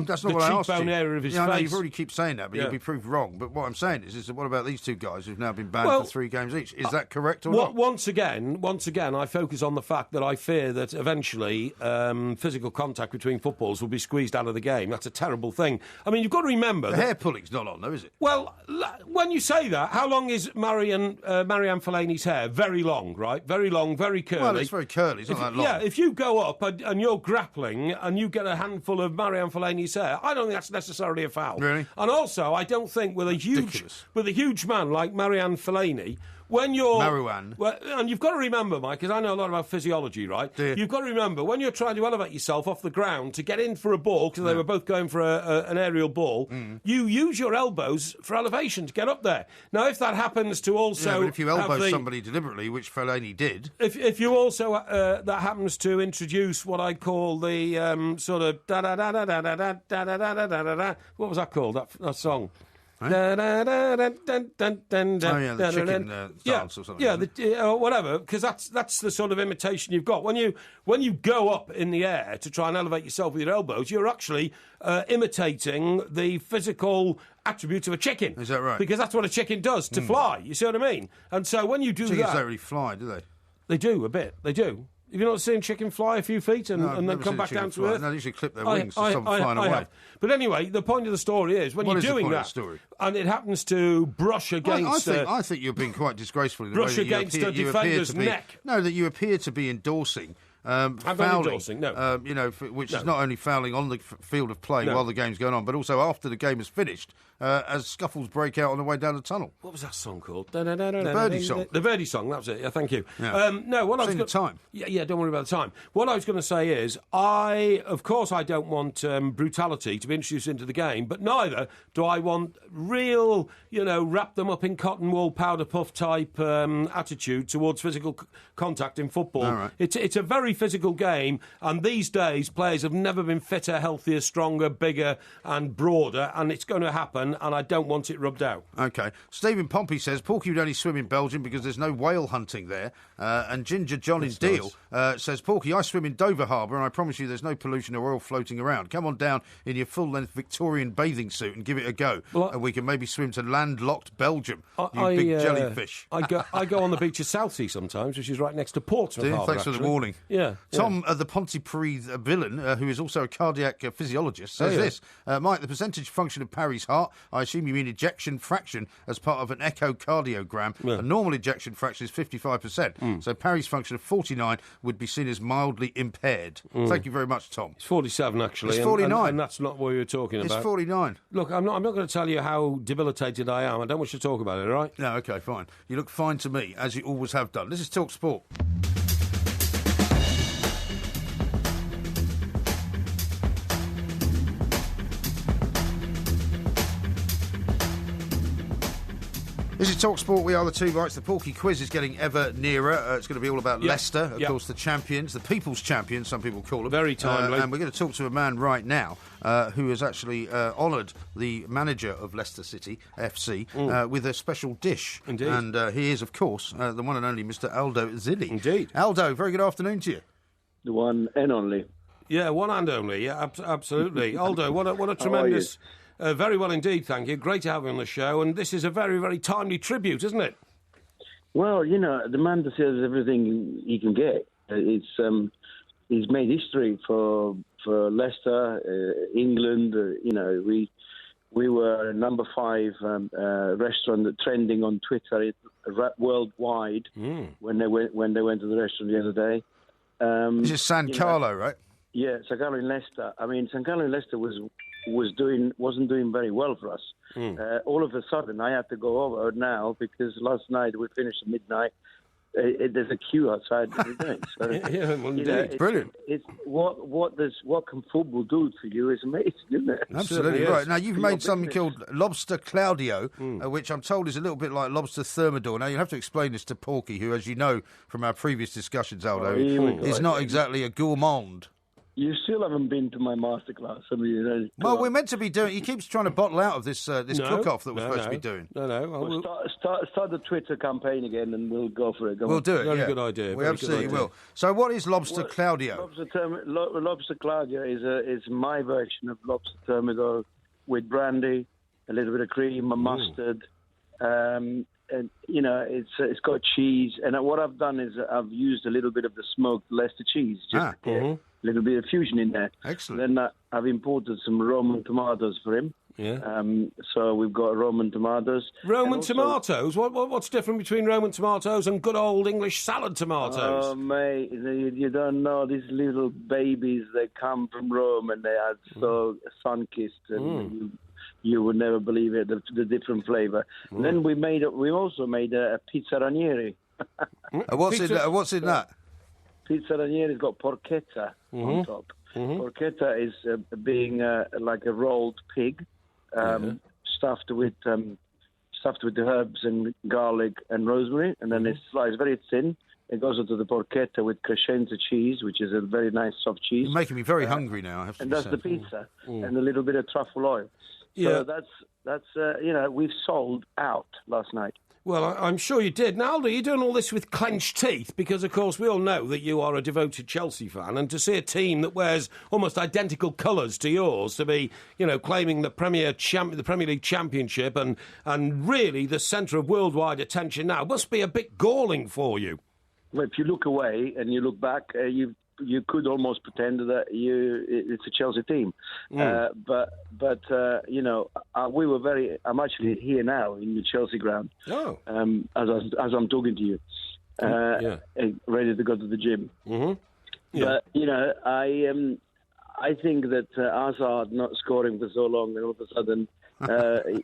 that's not what I asked you. cheekbone area of his I know face. you've already keep saying that, but you'll be proved wrong. But what I'm saying is that what about these 2 guys who've now been banned for 3 games each? Is that correct or not? Once again, I focus on the fact that I fear that eventually physical contact between footballs will be squeezed out of the game. That's a terrible thing. I mean, you've got to remember... The hair pulling's not on, though, is it? Well, when you say that, how long is Marianne Fellaini's hair? Very long, right? Very long, very curly. Well, it's very curly. It's not that long. Yeah, if you go up and you're grappling and you get a handful of Marianne Fellaini's hair, I don't think that's necessarily a foul. Really? And also, I don't think with a huge man like Marianne Fellaini, when you're... Marouane. Well, and you've got to remember, Mike, because I know a lot about physiology, right? You've got to remember, when you're trying to elevate yourself off the ground to get in for a ball, because they were both going for an aerial ball, you use your elbows for elevation to get up there. Now, if that happens to also... Yeah, but if you elbow somebody deliberately, which Fellaini did... If you also... that happens to introduce what I call the sort of... da-da-da-da-da-da-da-da-da-da-da-da... What was that called, that song? The chicken dance or something. Yeah, whatever, because that's the sort of imitation you've got. When you go up in the air to try and elevate yourself with your elbows, you're actually imitating the physical attributes of a chicken. Is that right? Because that's what a chicken does to fly. You see what I mean? And so when you do Chickens that, don't really fly, do they? They do a bit. They do. Have you not seen chicken fly a few feet and then come back down to earth? No, they usually clip their wings to stop flying away. Have. But anyway, the point of the story is when you're doing that, and it happens to brush against... I think you're being quite disgraceful in the brush way that against a defender's neck. No, that you appear to be endorsing... fouling, no. Which is not only fouling on the field of play while the game's going on, but also after the game is finished, as scuffles break out on the way down the tunnel. What was that song called? The Verdi song. The Verdi song, that was it. Yeah, thank you. Yeah. The time. Yeah, don't worry about the time. What I was going to say is, of course I don't want brutality to be introduced into the game, but neither do I want real, wrap them up in cotton wool powder puff type attitude towards physical contact in football. All right. It's a very physical game, and these days players have never been fitter, healthier, stronger, bigger and broader, and it's going to happen, and I don't want it rubbed out. OK. Stephen Pompey says Porky would only swim in Belgium because there's no whale hunting there. And Ginger John in Deal says, Porky, I swim in Dover Harbour and I promise you there's no pollution or oil floating around. Come on down in your full-length Victorian bathing suit and give it a go. And we can maybe swim to landlocked Belgium, big jellyfish. I go on the beach of Southsea sometimes, which is right next to Portsmouth Harbour. Thanks for the warning. Yeah. Tom, the Pontypridd villain, who is also a cardiac physiologist, says this. Mike, the percentage function of Parry's heart, I assume you mean ejection fraction as part of an echocardiogram. A normal ejection fraction is 55%. So Parry's function of 49 would be seen as mildly impaired. Thank you very much, Tom. It's 47, actually. It's 49. And that's not what you were talking about. It's 49. Look, I'm not going to tell you how debilitated I am. I don't want you to talk about it, all right? No, OK, fine. You look fine to me, as you always have done. This is Talk Sport. This is Talk Sport. We are the two rights. The Porky Quiz is getting ever nearer. It's going to be all about Leicester, of course, the champions, the people's champions, some people call them. Very timely. And we're going to talk to a man right now who has actually honoured the manager of Leicester City FC with a special dish. Indeed. And he is, of course, the one and only Mr. Aldo Zilli. Indeed. Aldo, very good afternoon to you. The one and only. Yeah, one and only. Yeah, absolutely. Aldo, what a tremendous... very well indeed, thank you. Great to have you on the show, and this is a very, very timely tribute, isn't it? Well, the man deserves everything he can get. He's made history for Leicester, England. We were number 5 restaurant trending on Twitter worldwide when they went to the restaurant the other day. This is San Carlo, right? Yeah, San Carlo in Leicester. I mean, San Carlo in Leicester wasn't doing very well for us. All of a sudden, I had to go over now because last night we finished at midnight. There's a queue outside every day. So, it's brilliant. It's what can football do for you is amazing, isn't it? Absolutely right. Now you've made something called Lobster Claudio, which I'm told is a little bit like Lobster Thermidor. Now you have to explain this to Porky, who, as you know from our previous discussions, Aldo, is not exactly a gourmand. You still haven't been to my masterclass. I mean, well, we're meant to be doing. He keeps trying to bottle out of this cook-off that we're supposed to be doing. Well, start the Twitter campaign again, and we'll go for it. We'll do it. Very good idea. We absolutely will. So, what is Lobster Claudio? Lobster Claudio is my version of lobster thermidor with brandy, a little bit of cream, a mustard, and it's got cheese. And what I've done is I've used a little bit of the smoked Leicester cheese, just a little bit of fusion in there. Excellent. Then I've imported some Roman tomatoes for him. Yeah. So we've got Roman tomatoes. Roman tomatoes? What's different between Roman tomatoes and good old English salad tomatoes? Oh, mate, you don't know. These little babies, they come from Rome and they are so sun-kissed, and you would never believe it, the different flavour. Then we also made a pizza ranieri. What's in that? Pizza ranieri's got porchetta on top. Porchetta is being like a rolled pig, stuffed with the herbs and garlic and rosemary, and then it's sliced very thin. It goes into the porchetta with crescenza cheese, which is a very nice soft cheese. You're making me very hungry now. I have to and that's the pizza, and a little bit of truffle oil. So that's we've sold out last night. Well, I'm sure you did. Now, Aldo, you're doing all this with clenched teeth because, of course, we all know that you are a devoted Chelsea fan, and to see a team that wears almost identical colours to yours to be, claiming the Premier League Championship and really the centre of worldwide attention now must be a bit galling for you. Well, if you look away and you look back, you could almost pretend that it's a Chelsea team, but we were very. I'm actually here now in the Chelsea ground. Oh, as I'm talking to you, ready to go to the gym. But I think that Hazard not scoring for so long, and all of a sudden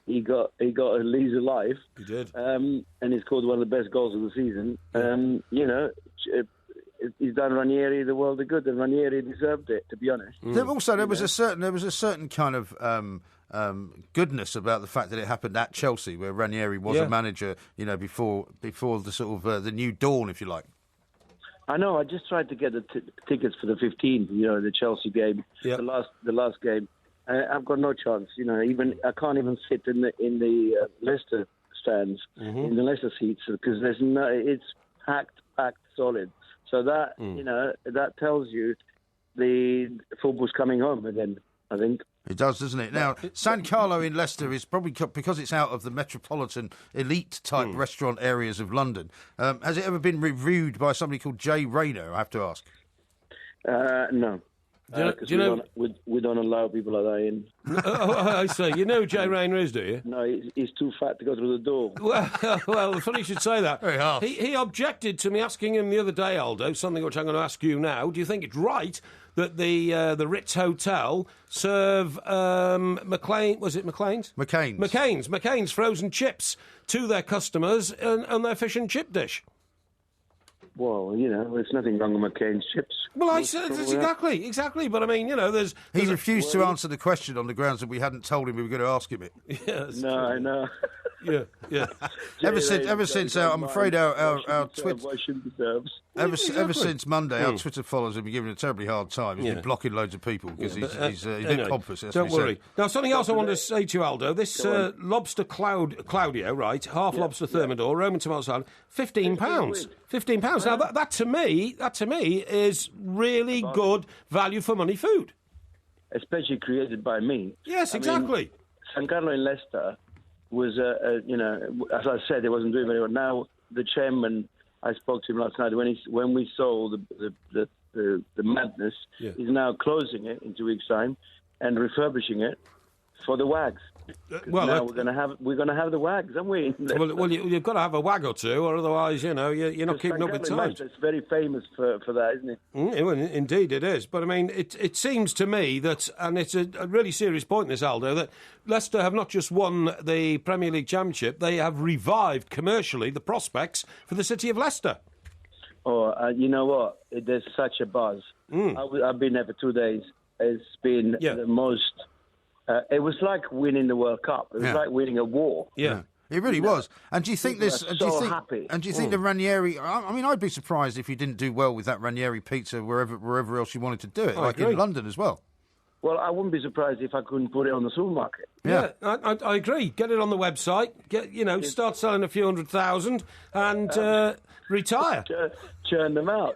he got a lease of life. He did, and he scored one of the best goals of the season. He's done Ranieri the world of good, and Ranieri deserved it, to be honest. There was a certain kind of goodness about the fact that it happened at Chelsea, where Ranieri was a manager, before the sort of the new dawn, if you like. I know. I just tried to get the tickets for the 15th, the Chelsea game, the last game. I've got no chance. Even I can't even sit in the Leicester stands, in the Leicester seats, because it's packed solid. So that that tells you the football's coming home again, I think. It does, doesn't it? Now, San Carlo in Leicester is probably because it's out of the metropolitan elite-type restaurant areas of London. Has it ever been reviewed by somebody called Jay Rayner, I have to ask? No. We don't allow people like that in. I see. You know who Jay Rayner is, do you? No, he's too fat to go through the door. Well, funny you should say that. Very harsh. He objected to me asking him the other day, Aldo, something which I'm going to ask you now. Do you think it's right that the Ritz Hotel serve McCain's frozen chips to their customers and their fish and chip dish? Well, there's nothing wrong with McCain's chips. Well, I said exactly. But I mean, there's he refused to answer the question on the grounds that we hadn't told him we were going to ask him it. Yes. No, I know. Yeah. Ever since I'm afraid our Twitter. Ever since Monday, our Twitter followers have been giving a terribly hard time. He's been blocking loads of people because he's a bit pompous. Don't worry. Now, something else I wanted to say to you, Aldo. This lobster Claudio, right? Half lobster thermidor, Roman tomato salad, £15. £15. Now, that to me is really good value for money food. Especially created by me. Yes, exactly. San Carlo in Leicester was, as I said, it wasn't doing very well. Now the chairman, I spoke to him last night when we saw the madness. He's now closing it in 2 weeks' time and refurbishing it for the wags. Now we're going to have the wags, aren't we? Well, you've got to have a wag or two, or otherwise, you're not keeping up with times. It's very famous for that, isn't it? Well, indeed, it is. But I mean, it seems to me that, and it's a really serious point, this Aldo, that Leicester have not just won the Premier League Championship; they have revived commercially the prospects for the city of Leicester. Oh, you know what? There's such a buzz. I've been there for 2 days. It's been the most. It was like winning the World Cup. It was like winning a war. Yeah. It really was. And do you think this? People are Do you so think? happy. And do you think the Ranieri? I mean, I'd be surprised if you didn't do well with that Ranieri pizza wherever else you wanted to do it, I like agree. in London as well. Well, I wouldn't be surprised if I couldn't put it on the supermarket. Yeah, I agree. Get it on the website. Start selling a few 100,000 and retire. Churn them out.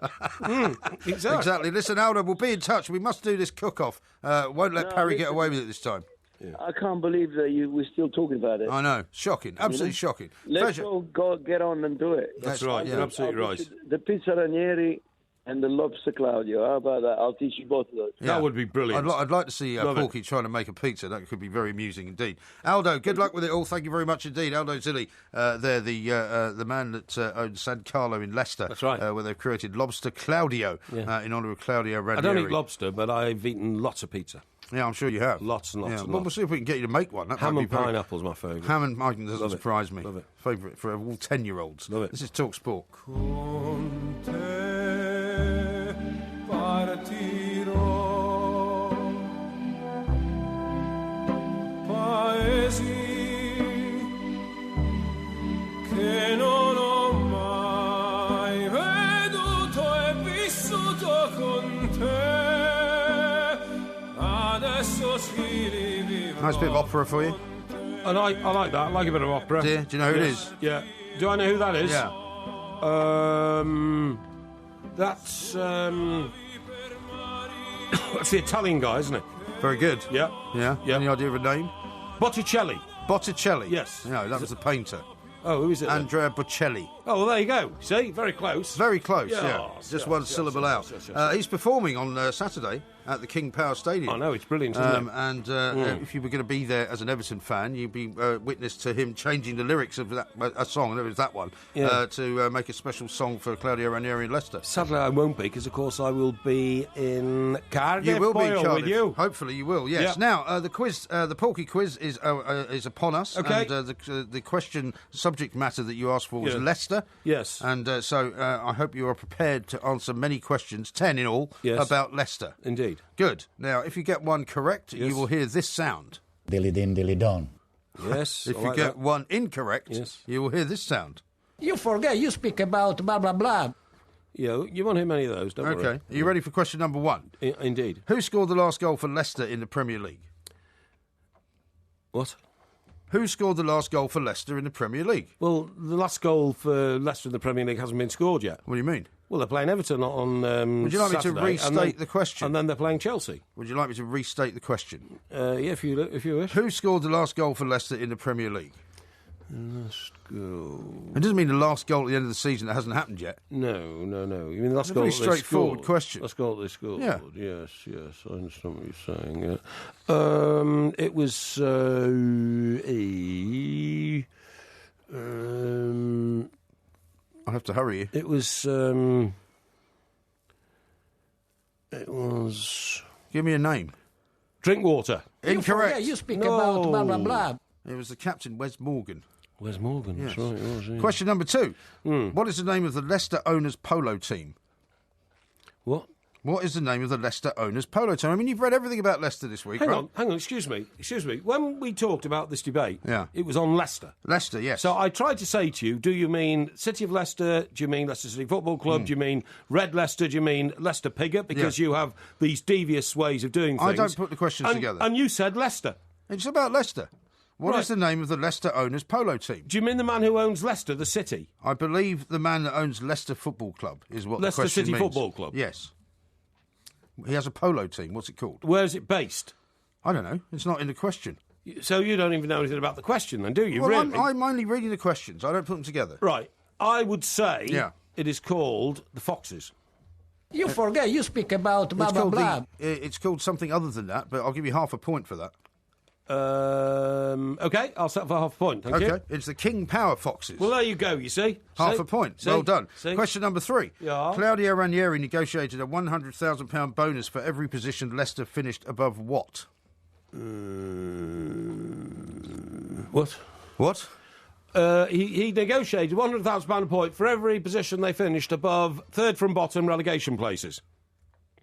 Exactly. Listen, Aldo, we'll be in touch. We must do this cook-off. Won't let Parry get away with it this time. I can't believe that we're still talking about it. I know. Shocking. Absolutely shocking. Let's go get on and do it. That's right. You're absolutely right. The pizza Ranieri and the lobster Claudio. How about that? I'll teach you both of those. That would be brilliant. I'd like to see Porky trying to make a pizza. That could be very amusing indeed. Aldo, good luck with it all. Thank you very much indeed. Aldo Zilli, the man that owns San Carlo in Leicester. That's right. Where they've created Lobster Claudio in honour of Claudio Ranieri. I don't eat lobster, but I've eaten lots of pizza. Yeah, I'm sure you have. Lots and lots and Well, lots. we'll see if we can get you to make one. That Ham might and be very... pineapple's my favourite. Ham and pineapple doesn't Love it. surprise me. Love it. Favourite for all 10-year-olds. Love it. This is Talk Sport. Paesi che non ho mai veduto e vissuto con te, adesso si rivivrò. Nice bit of opera for you. I like that. I like a bit of opera. Do you know who it is? Yeah. Do I know who that is? Yeah. That's that's the Italian guy, isn't it? Very good. Yeah. Yeah? Any idea of a name? Botticelli. Botticelli? Yes. No, that was the painter. Oh, who is it then? Andrea Bocelli. Oh, well, there you go. See? Very close. Very close, Yes, yeah. Just yes, one yes, syllable yes, out. yes. He's performing on Saturday at the King Power Stadium. I know, it's brilliant, isn't it? And if you were going to be there as an Everton fan, you'd be witness to him changing the lyrics of a song, there was that one, to make a special song for Claudio Ranieri in Leicester. Sadly, I won't be, because, of course, I will be in Cardiff. You will be in Cardiff. with you. Hopefully you will, yes. Yeah. Now, the quiz, the Porky Quiz is upon us. Okay. And the question, subject matter that you asked for was Leicester. Yes. And so I hope you are prepared to answer many questions, 10 in all, about Leicester. Indeed. Good. Now, if you get one correct, you will hear this sound. Dilly-din, dilly-don. Yes. If you get one incorrect, you will hear this sound. You forget, you speak about blah, blah, blah. Yeah, you won't hear many of those, don't worry. Okay. Are you ready for question number one? Indeed. Who scored the last goal for Leicester in the Premier League? What? Who scored the last goal for Leicester in the Premier League? Well, the last goal for Leicester in the Premier League hasn't been scored yet. What do you mean? Well, they're playing Everton on Would you like Saturday, me to restate the question? And then they're playing Chelsea. Would you like me to restate the question? Yeah, if you wish. Who scored the last goal for Leicester in the Premier League? Last goal. It doesn't mean the last goal at the end of the season that hasn't happened yet. No. You mean the last It's a goal very that they straightforward scored? question. Last goal that they scored? Yeah. Yes, I understand what you're saying. Yeah. It was I'll have to hurry you. It was. It was. Give me a name. Drinkwater. Incorrect. You speak about blah, blah, blah. It was the captain, Wes Morgan. Wes Morgan, Yes. that's right. It was, yeah. Question number two. What is the name of the Leicester owners' polo team? What? What is the name of the Leicester owners' polo team? I mean, you've read everything about Leicester this week, Hang right? on, excuse me. When we talked about this debate, Yeah. it was on Leicester. Leicester, yes. So I tried to say to you, do you mean City of Leicester? Do you mean Leicester City Football Club? Do you mean Red Leicester? Do you mean Leicester Piggot? Because you have these devious ways of doing things. I don't put the questions together. And you said Leicester. It's about Leicester. What is Right. the name of the Leicester owners' polo team? Do you mean the man who owns Leicester, the city? I believe the man that owns Leicester Football Club is what Leicester the question City means. Football Club? Yes. He has a polo team. What's it called? Where is it based? I don't know. It's not in the question. So you don't even know anything about the question, then, do you? Well, really? I'm only reading the questions. I don't put them together. Right. I would say Yeah. it is called the Foxes. You forget, you speak about blah, It's blah, called, blah. it's called something other than that, but I'll give you half a point for that. Okay, I'll settle for half a point. Thank you. It's the King Power Foxes. Well, there you go, you see. Half See? a point. See? Well done. See? Question number 3. Yeah. Claudio Ranieri negotiated a £100,000 bonus for every position Leicester finished above what? What? What? He negotiated £100,000 a point for every position they finished above third from bottom relegation places.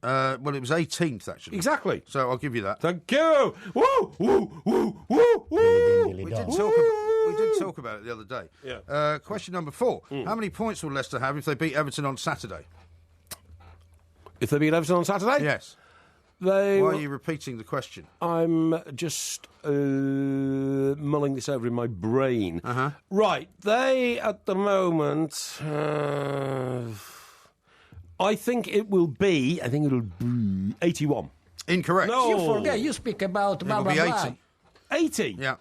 Well, it was 18th, actually. Exactly. So I'll give you that. Thank you. Woo, woo, woo, woo, woo. We We did talk about it the other day. Yeah. Question number 4. How many points will Leicester have if they beat Everton on Saturday? If they beat Everton on Saturday? Yes. Why are you repeating the question? I'm just mulling this over in my brain. Right, they, at the moment... I think it'll be 81. Incorrect. No. You forget, you speak about blah, blah, It'll be blah. 80. 80? Yeah.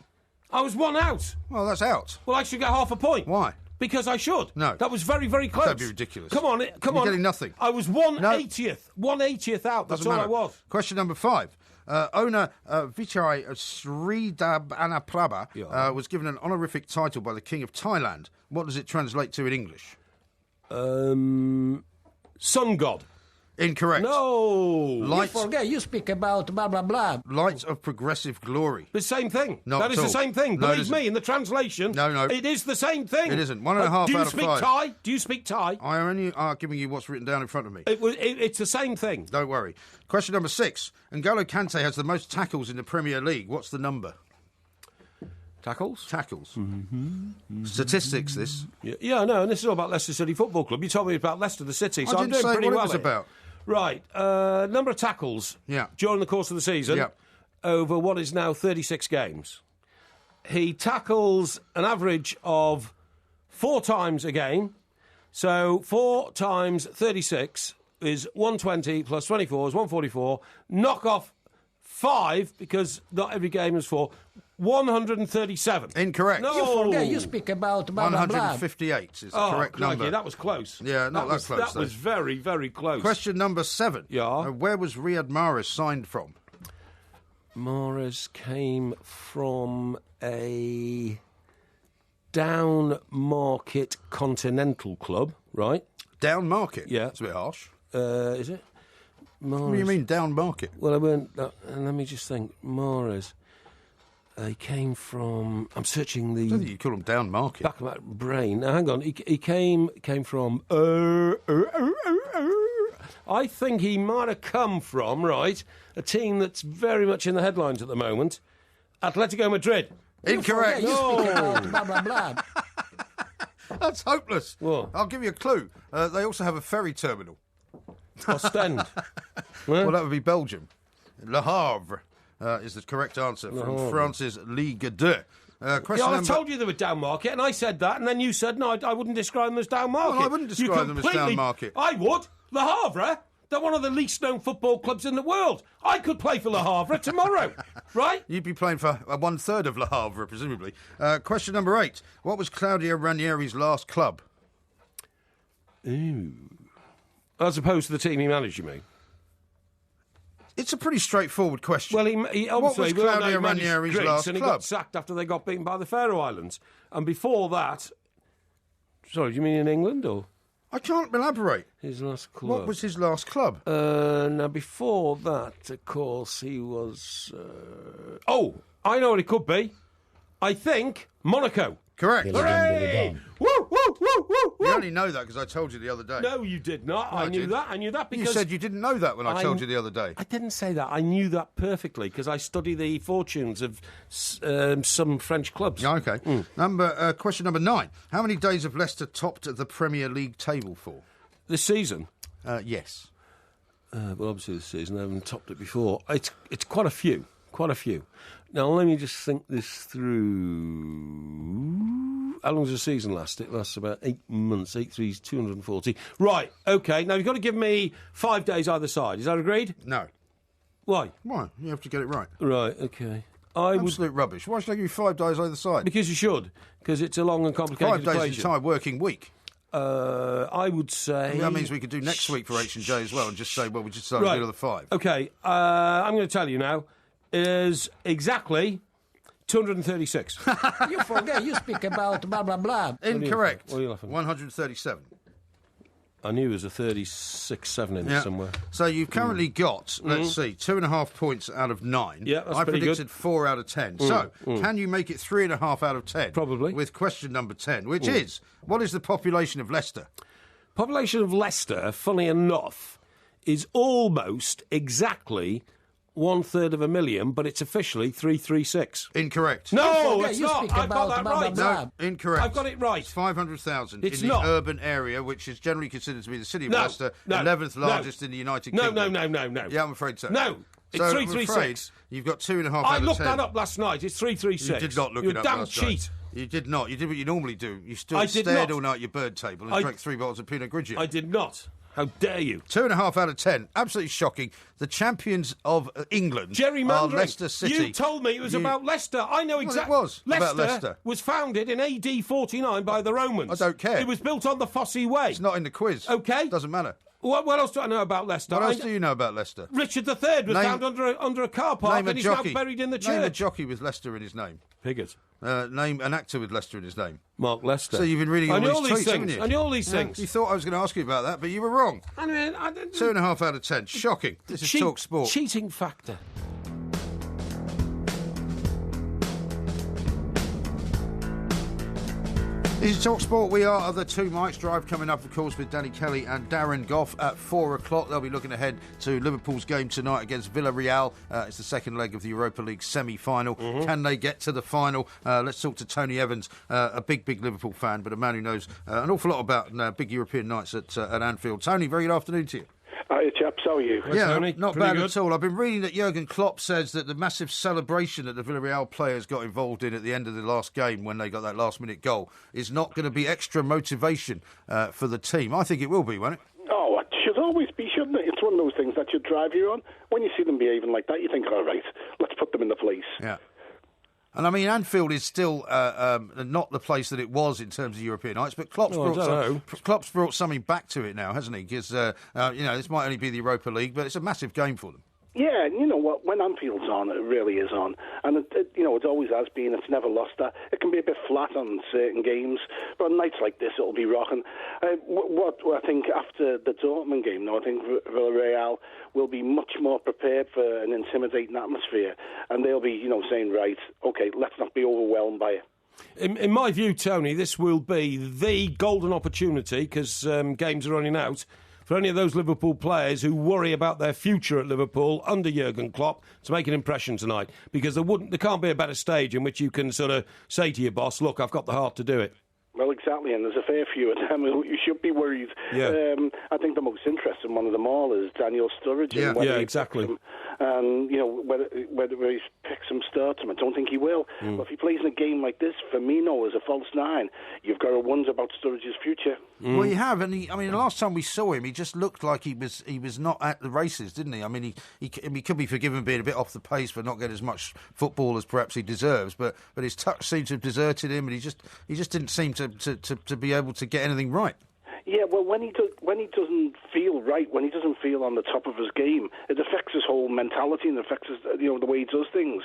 I was one out. Well, that's out. Well, I should get half a point. Why? Because I should. No. That was very, very close. That'd be ridiculous. Come on. You're getting nothing. I was 1/80th out. That's all I was. Question number 5. Owner Vichai Sridhabhanaprabha was given an honorific title by the King of Thailand. What does it translate to in English? Sun God. Incorrect. No. You forget, you speak about blah, blah, blah. Light of progressive glory. The same thing. Not that at is the all. same thing. No, it Believe isn't. me, in the translation, No. it is the same thing. It isn't. 1.5 do you out of speak 5. Thai? Do you speak Thai? I am only giving you what's written down in front of me. It's the same thing. Don't worry. Question number 6. N'Golo Kante has the most tackles in the Premier League. What's the number? Tackles? Tackles. Statistics, this. Yeah, no, and this is all about Leicester City Football Club. You told me about Leicester, the city, so I I'm didn't doing say pretty what well. it was about. Right, number of tackles during the course of the season over what is now 36 games. He tackles an average of 4 times a game, so 4 times 36 is 120 plus 24 is 144. Knock off 5, because not every game is 4. 137. Incorrect. No. You forget, you speak about blah, blah, blah. 158 is the correct number. That was close. Yeah, not that close. That was very, very close. Question number 7. Yeah. Where was Riyad Mahrez signed from? Mahrez came from a down market continental club, right? Down market? Yeah. That's a bit harsh. Is it? Mahrez. What do you mean, down market? Well, I went. Let me just think. Mahrez. He came from. I'm searching the. I don't think you call him down market. Back of my brain. Now, hang on. He came from. I think he might have come from a team that's very much in the headlines at the moment. Atletico Madrid. Incorrect. No. Blah, blah, blah. That's hopeless. What? I'll give you a clue. They also have a ferry terminal. Ostend. Well, that would be Belgium. Le Havre is the correct answer from France's Ligue 2. I told you they were down market, and I said that, and then you said, no, I wouldn't describe them as down market. Well, I wouldn't describe them as down market. I would. Le Havre, they're one of the least known football clubs in the world. I could play for Le Havre tomorrow, right? You'd be playing for 1/3 of Le Havre, presumably. Question number 8. What was Claudio Ranieri's last club? Ooh. As opposed to the team he managed, you mean? It's a pretty straightforward question. Well, he what was obviously Claudio Ranieri's Greece, last and he club? got sacked after they got beaten by the Faroe Islands. And before that... Sorry, do you mean in England, or...? I can't elaborate. His last club. What was his last club? Now, before that, of course, he was... I know what it could be. I think Monaco. Correct. Hooray! Woo, woo, woo, woo, woo. You only know that because I told you the other day. No, you did not. No, I knew did. that. I knew that because... You said you didn't know that when I told you the other day. I didn't say that. I knew that perfectly because I study the fortunes of some French clubs. Yeah, okay. Question number 9. How many days have Leicester topped the Premier League table for? This season? Yes. Well, obviously this season. I haven't topped it before. It's quite a few. Quite a few. Now, let me just think this through. How long does the season last? It lasts about 8 months. 8 3 is 240. Right, OK. Now, you've got to give me 5 days either side. Is that agreed? No. Why? Why? You have to get it right. Right, OK. Absolute rubbish. Why should I give you 5 days either side? Because you should. Because it's a long and complicated 5 days equation. is an entire working week. I would say... that means we could do next week for H&J as well and just say, well, we just started the 5. OK, I'm going to tell you now. It is exactly 236. You forget, you speak about blah, blah, blah. Incorrect. What are you laughing at? 137. I knew there was a 36-7 in it somewhere. So you've currently got, let's see, 2.5 points out of 9. Yeah, that's I pretty predicted good. 4 out of 10. So, can you make it 3.5 out of 10? Probably. With question number 10, which is, what is the population of Leicester? Population of Leicester, funny enough, is almost exactly 1/3 of a million, but it's officially 336. Incorrect. No, it's not. I've got that right. No, incorrect. I've got it right. It's 500,000 It's in not. the urban area, which is generally considered to be the city of No, Leicester, no, 11th no. largest in the United Kingdom. No. Yeah, I'm afraid so. No, it's So, I'm 336. afraid you've got 2.5 out I of 10. looked that up last night. It's 336. You did not look You're it up damn last cheat. night. You did not. You did what you normally do. You I stood did stared not. all night at your bird table and drank 3 bottles of Pinot Grigio. I did not. How dare you? 2.5 out of 10. Absolutely shocking. The champions of England are Gerrymandering. Leicester City. You told me it was about Leicester. I know exactly. Well, it was about Leicester. Was founded in AD 49 by the Romans. I don't care. It was built on the Fosse Way. It's not in the quiz. Okay. Doesn't matter. What else do I know about Leicester? What else do you know about Leicester? Richard III was found under a car park and he's now buried in the church. Name a jockey with Leicester in his name. Piggott. Name an actor with Leicester in his name. Mark Leicester. So you've been reading all these tweets, haven't you? I knew all these things. You thought I was going to ask you about that, but you were wrong. I mean, 2.5 out of 10. Shocking. This is Talk Sport. Cheating factor. This is Talk Sport. We are the Two Mics Drive coming up, of course, with Danny Kelly and Darren Goff at 4 o'clock. They'll be looking ahead to Liverpool's game tonight against Villarreal. It's the second leg of the Europa League semi-final. Can they get to the final? Let's talk to Tony Evans, a big Liverpool fan, but a man who knows an awful lot about big European nights at Anfield. Tony, very good afternoon to you. Hi, chaps. How are you? Yeah, Tony. not Pretty bad good. at all. I've been reading that Jurgen Klopp says that the massive celebration that the Villarreal players got involved in at the end of the last game when they got that last-minute goal is not going to be extra motivation for the team. I think it will be, won't it? Oh, it should always be, shouldn't it? It's one of those things that should drive you on. When you see them behaving like that, you think, all right, let's put them in the place. Yeah. And I mean, Anfield is still not the place that it was in terms of European nights, but Klopp's brought something back to it now, hasn't he? Because this might only be the Europa League, but it's a massive game for them. Yeah, and you know what? When Anfield's on, it really is on, and it always has been. It's never lost that. It can be a bit flat on certain games, but on nights like this, it'll be rocking. What I think after the Dortmund game, though, I think Villarreal will be much more prepared for an intimidating atmosphere, and they'll be, saying, right, okay, let's not be overwhelmed by it. In my view, Tony, this will be the golden opportunity because games are running out. For any of those Liverpool players who worry about their future at Liverpool under Jurgen Klopp to make an impression tonight, because there can't be a better stage in which you can sort of say to your boss, look, I've got the heart to do it. Well, exactly, and there's a fair few of them who you should be worried. Yeah. I think the most interesting one of them all is Daniel Sturridge. Yeah, exactly. And, whether he's picked some starts, I don't think he will. But if he plays in a game like this, Firmino as a false nine, you've got to wonder about Sturridge's future. Well, you have, and the last time we saw him, he just looked like he was not at the races, didn't he? I mean, he could be forgiven being a bit off the pace for not getting as much football as perhaps he deserves, but his touch seemed to have deserted him, and he just didn't seem to be able to get anything right. Yeah, well, when he doesn't feel right, when he doesn't feel on the top of his game, it affects his whole mentality and affects his, the way he does things.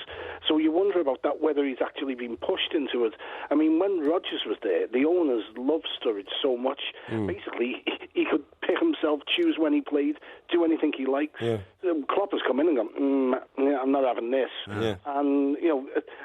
So you wonder about that, whether he's actually been pushed into it. I mean, when Rodgers was there, the owners loved Sturridge so much. Basically, he could pick himself, choose when he played, do anything he likes. Yeah. Klopp has come in and gone, I'm not having this. Yeah. And,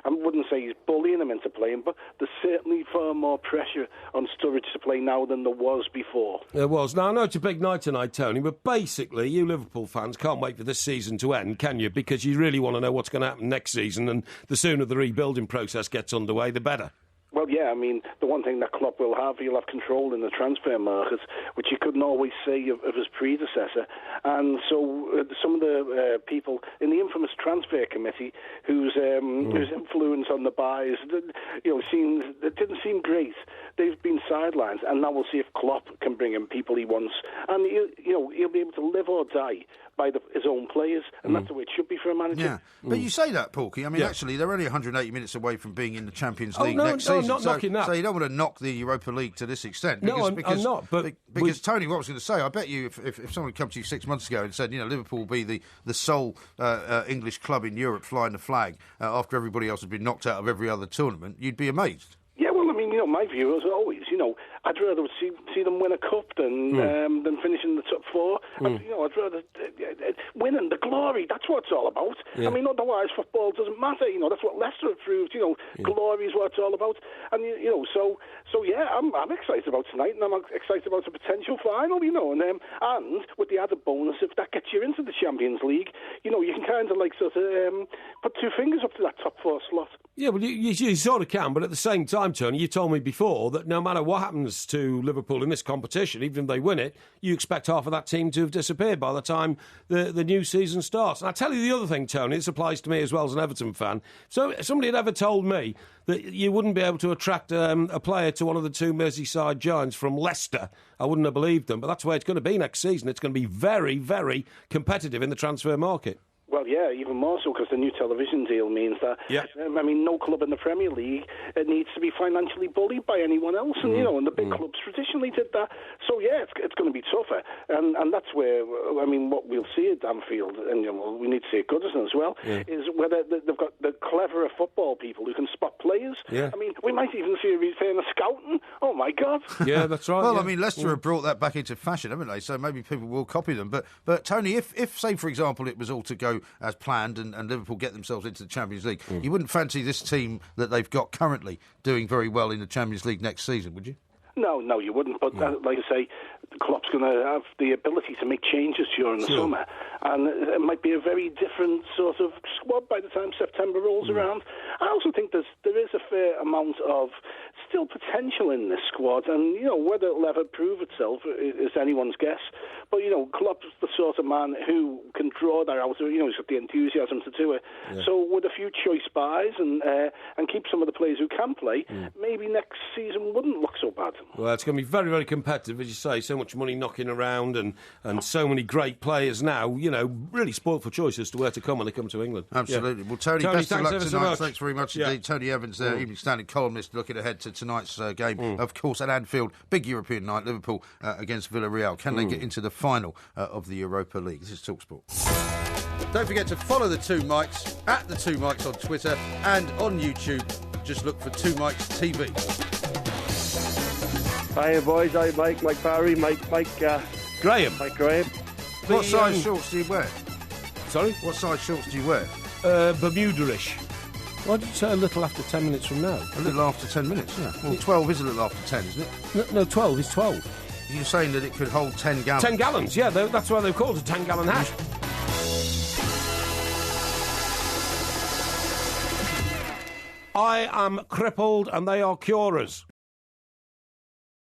I wouldn't say he's bullying him into playing, but there's certainly far more pressure on Sturridge to play now than there was before. There was. Now, I know it's a big night tonight, Tony, but basically, you Liverpool fans can't wait for this season to end, can you? Because you really want to know what's going to happen next season, and the sooner the rebuilding process gets underway, the better. Well, yeah, I mean, the one thing that Klopp will have, he'll have control in the transfer market, which he couldn't always say of his predecessor. And so some of the people in the infamous transfer committee whose influence on the buys, it didn't seem great. They've been sidelined, and now we'll see if Klopp can bring in people he wants. And, he'll be able to live or die by his own players, and that's the way it should be for a manager. Yeah, but you say that, Porky. I mean, actually, they're only 180 minutes away from being in the Champions League next season. I'm not knocking that. So you don't want to knock the Europa League to this extent. I'm not. Because Tony, what I was going to say, I bet you if someone had come to you 6 months ago and said, Liverpool will be the sole English club in Europe flying the flag after everybody else has been knocked out of every other tournament, you'd be amazed. Yeah, well, I mean, my view is always, I'd rather see them win a cup than finish in the top four. I'd rather winning the glory. That's what it's all about. Yeah. I mean, otherwise football doesn't matter. That's what Leicester have proved. Glory is what it's all about. And so yeah, I'm excited about tonight, and I'm excited about the potential final. And with the added bonus, if that gets you into the Champions League, you can kind of put two fingers up to that top four slot. Yeah, well, you sort of can, but at the same time, Tony, you told me before that no matter what happens to Liverpool in this competition, even if they win it, you expect half of that team to have disappeared by the time the new season starts. And I tell you the other thing, Tony, this applies to me as well as an Everton fan. So if somebody had ever told me that you wouldn't be able to attract a player to one of the two Merseyside giants from Leicester, I wouldn't have believed them. But that's the way it's going to be next season. It's going to be very, very competitive in the transfer market. Well, yeah, even more so because the new television deal means that, no club in the Premier League needs to be financially bullied by anyone else. And, and the big clubs traditionally did that. So, yeah, it's going to be tougher. And that's where, what we'll see at Anfield, and we need to see at Goodison as well, is whether they've got the cleverer football people who can spot players. Yeah. We might even see a return of scouting. Oh, my God. Yeah, that's right. Well, Leicester have brought that back into fashion, haven't they? So maybe people will copy them. But Tony, if say, for example, it was all to go as planned and Liverpool get themselves into the Champions League, you wouldn't fancy this team that they've got currently doing very well in the Champions League next season, would you? No, you wouldn't. But like I say, Klopp's going to have the ability to make changes during the summer, and it might be a very different sort of squad by the time September rolls around. I also think there is a fair amount of still potential in this squad, and whether it'll ever prove itself is anyone's guess. But Klopp's the sort of man who can draw that out. He's got the enthusiasm to do it. Yeah. So with a few choice buys and keep some of the players who can play, maybe next season wouldn't look so bad. Well, it's going to be very, very competitive, as you say. So much money knocking around and so many great players now, really spoilt for choice as to where to come when they come to England. Absolutely. Yeah. Well, Tony, best of luck tonight. Thanks very much indeed. Tony Evans there, Evening Standard columnist, looking ahead to tonight's game. Of course, at Anfield, big European night, Liverpool against Villarreal. Can they get into the final of the Europa League? This is TalkSport. Don't forget to follow the Two Mics, at the Two Mics on Twitter and on YouTube. Just look for Two Mics TV. Hi, boys. I'm Mike Parry, Graham. Mike Graham. What size shorts do you wear? Sorry? What size shorts do you wear? Bermuda-ish. Why did you say a little after 10 minutes from now? A little after 10 minutes, yeah. Well, 12 is a little after 10, isn't it? No, 12 is 12. You're saying that it could hold 10 gallons? 10 gallons, yeah. That's why they've called it a 10-gallon hat. I am crippled and they are curers.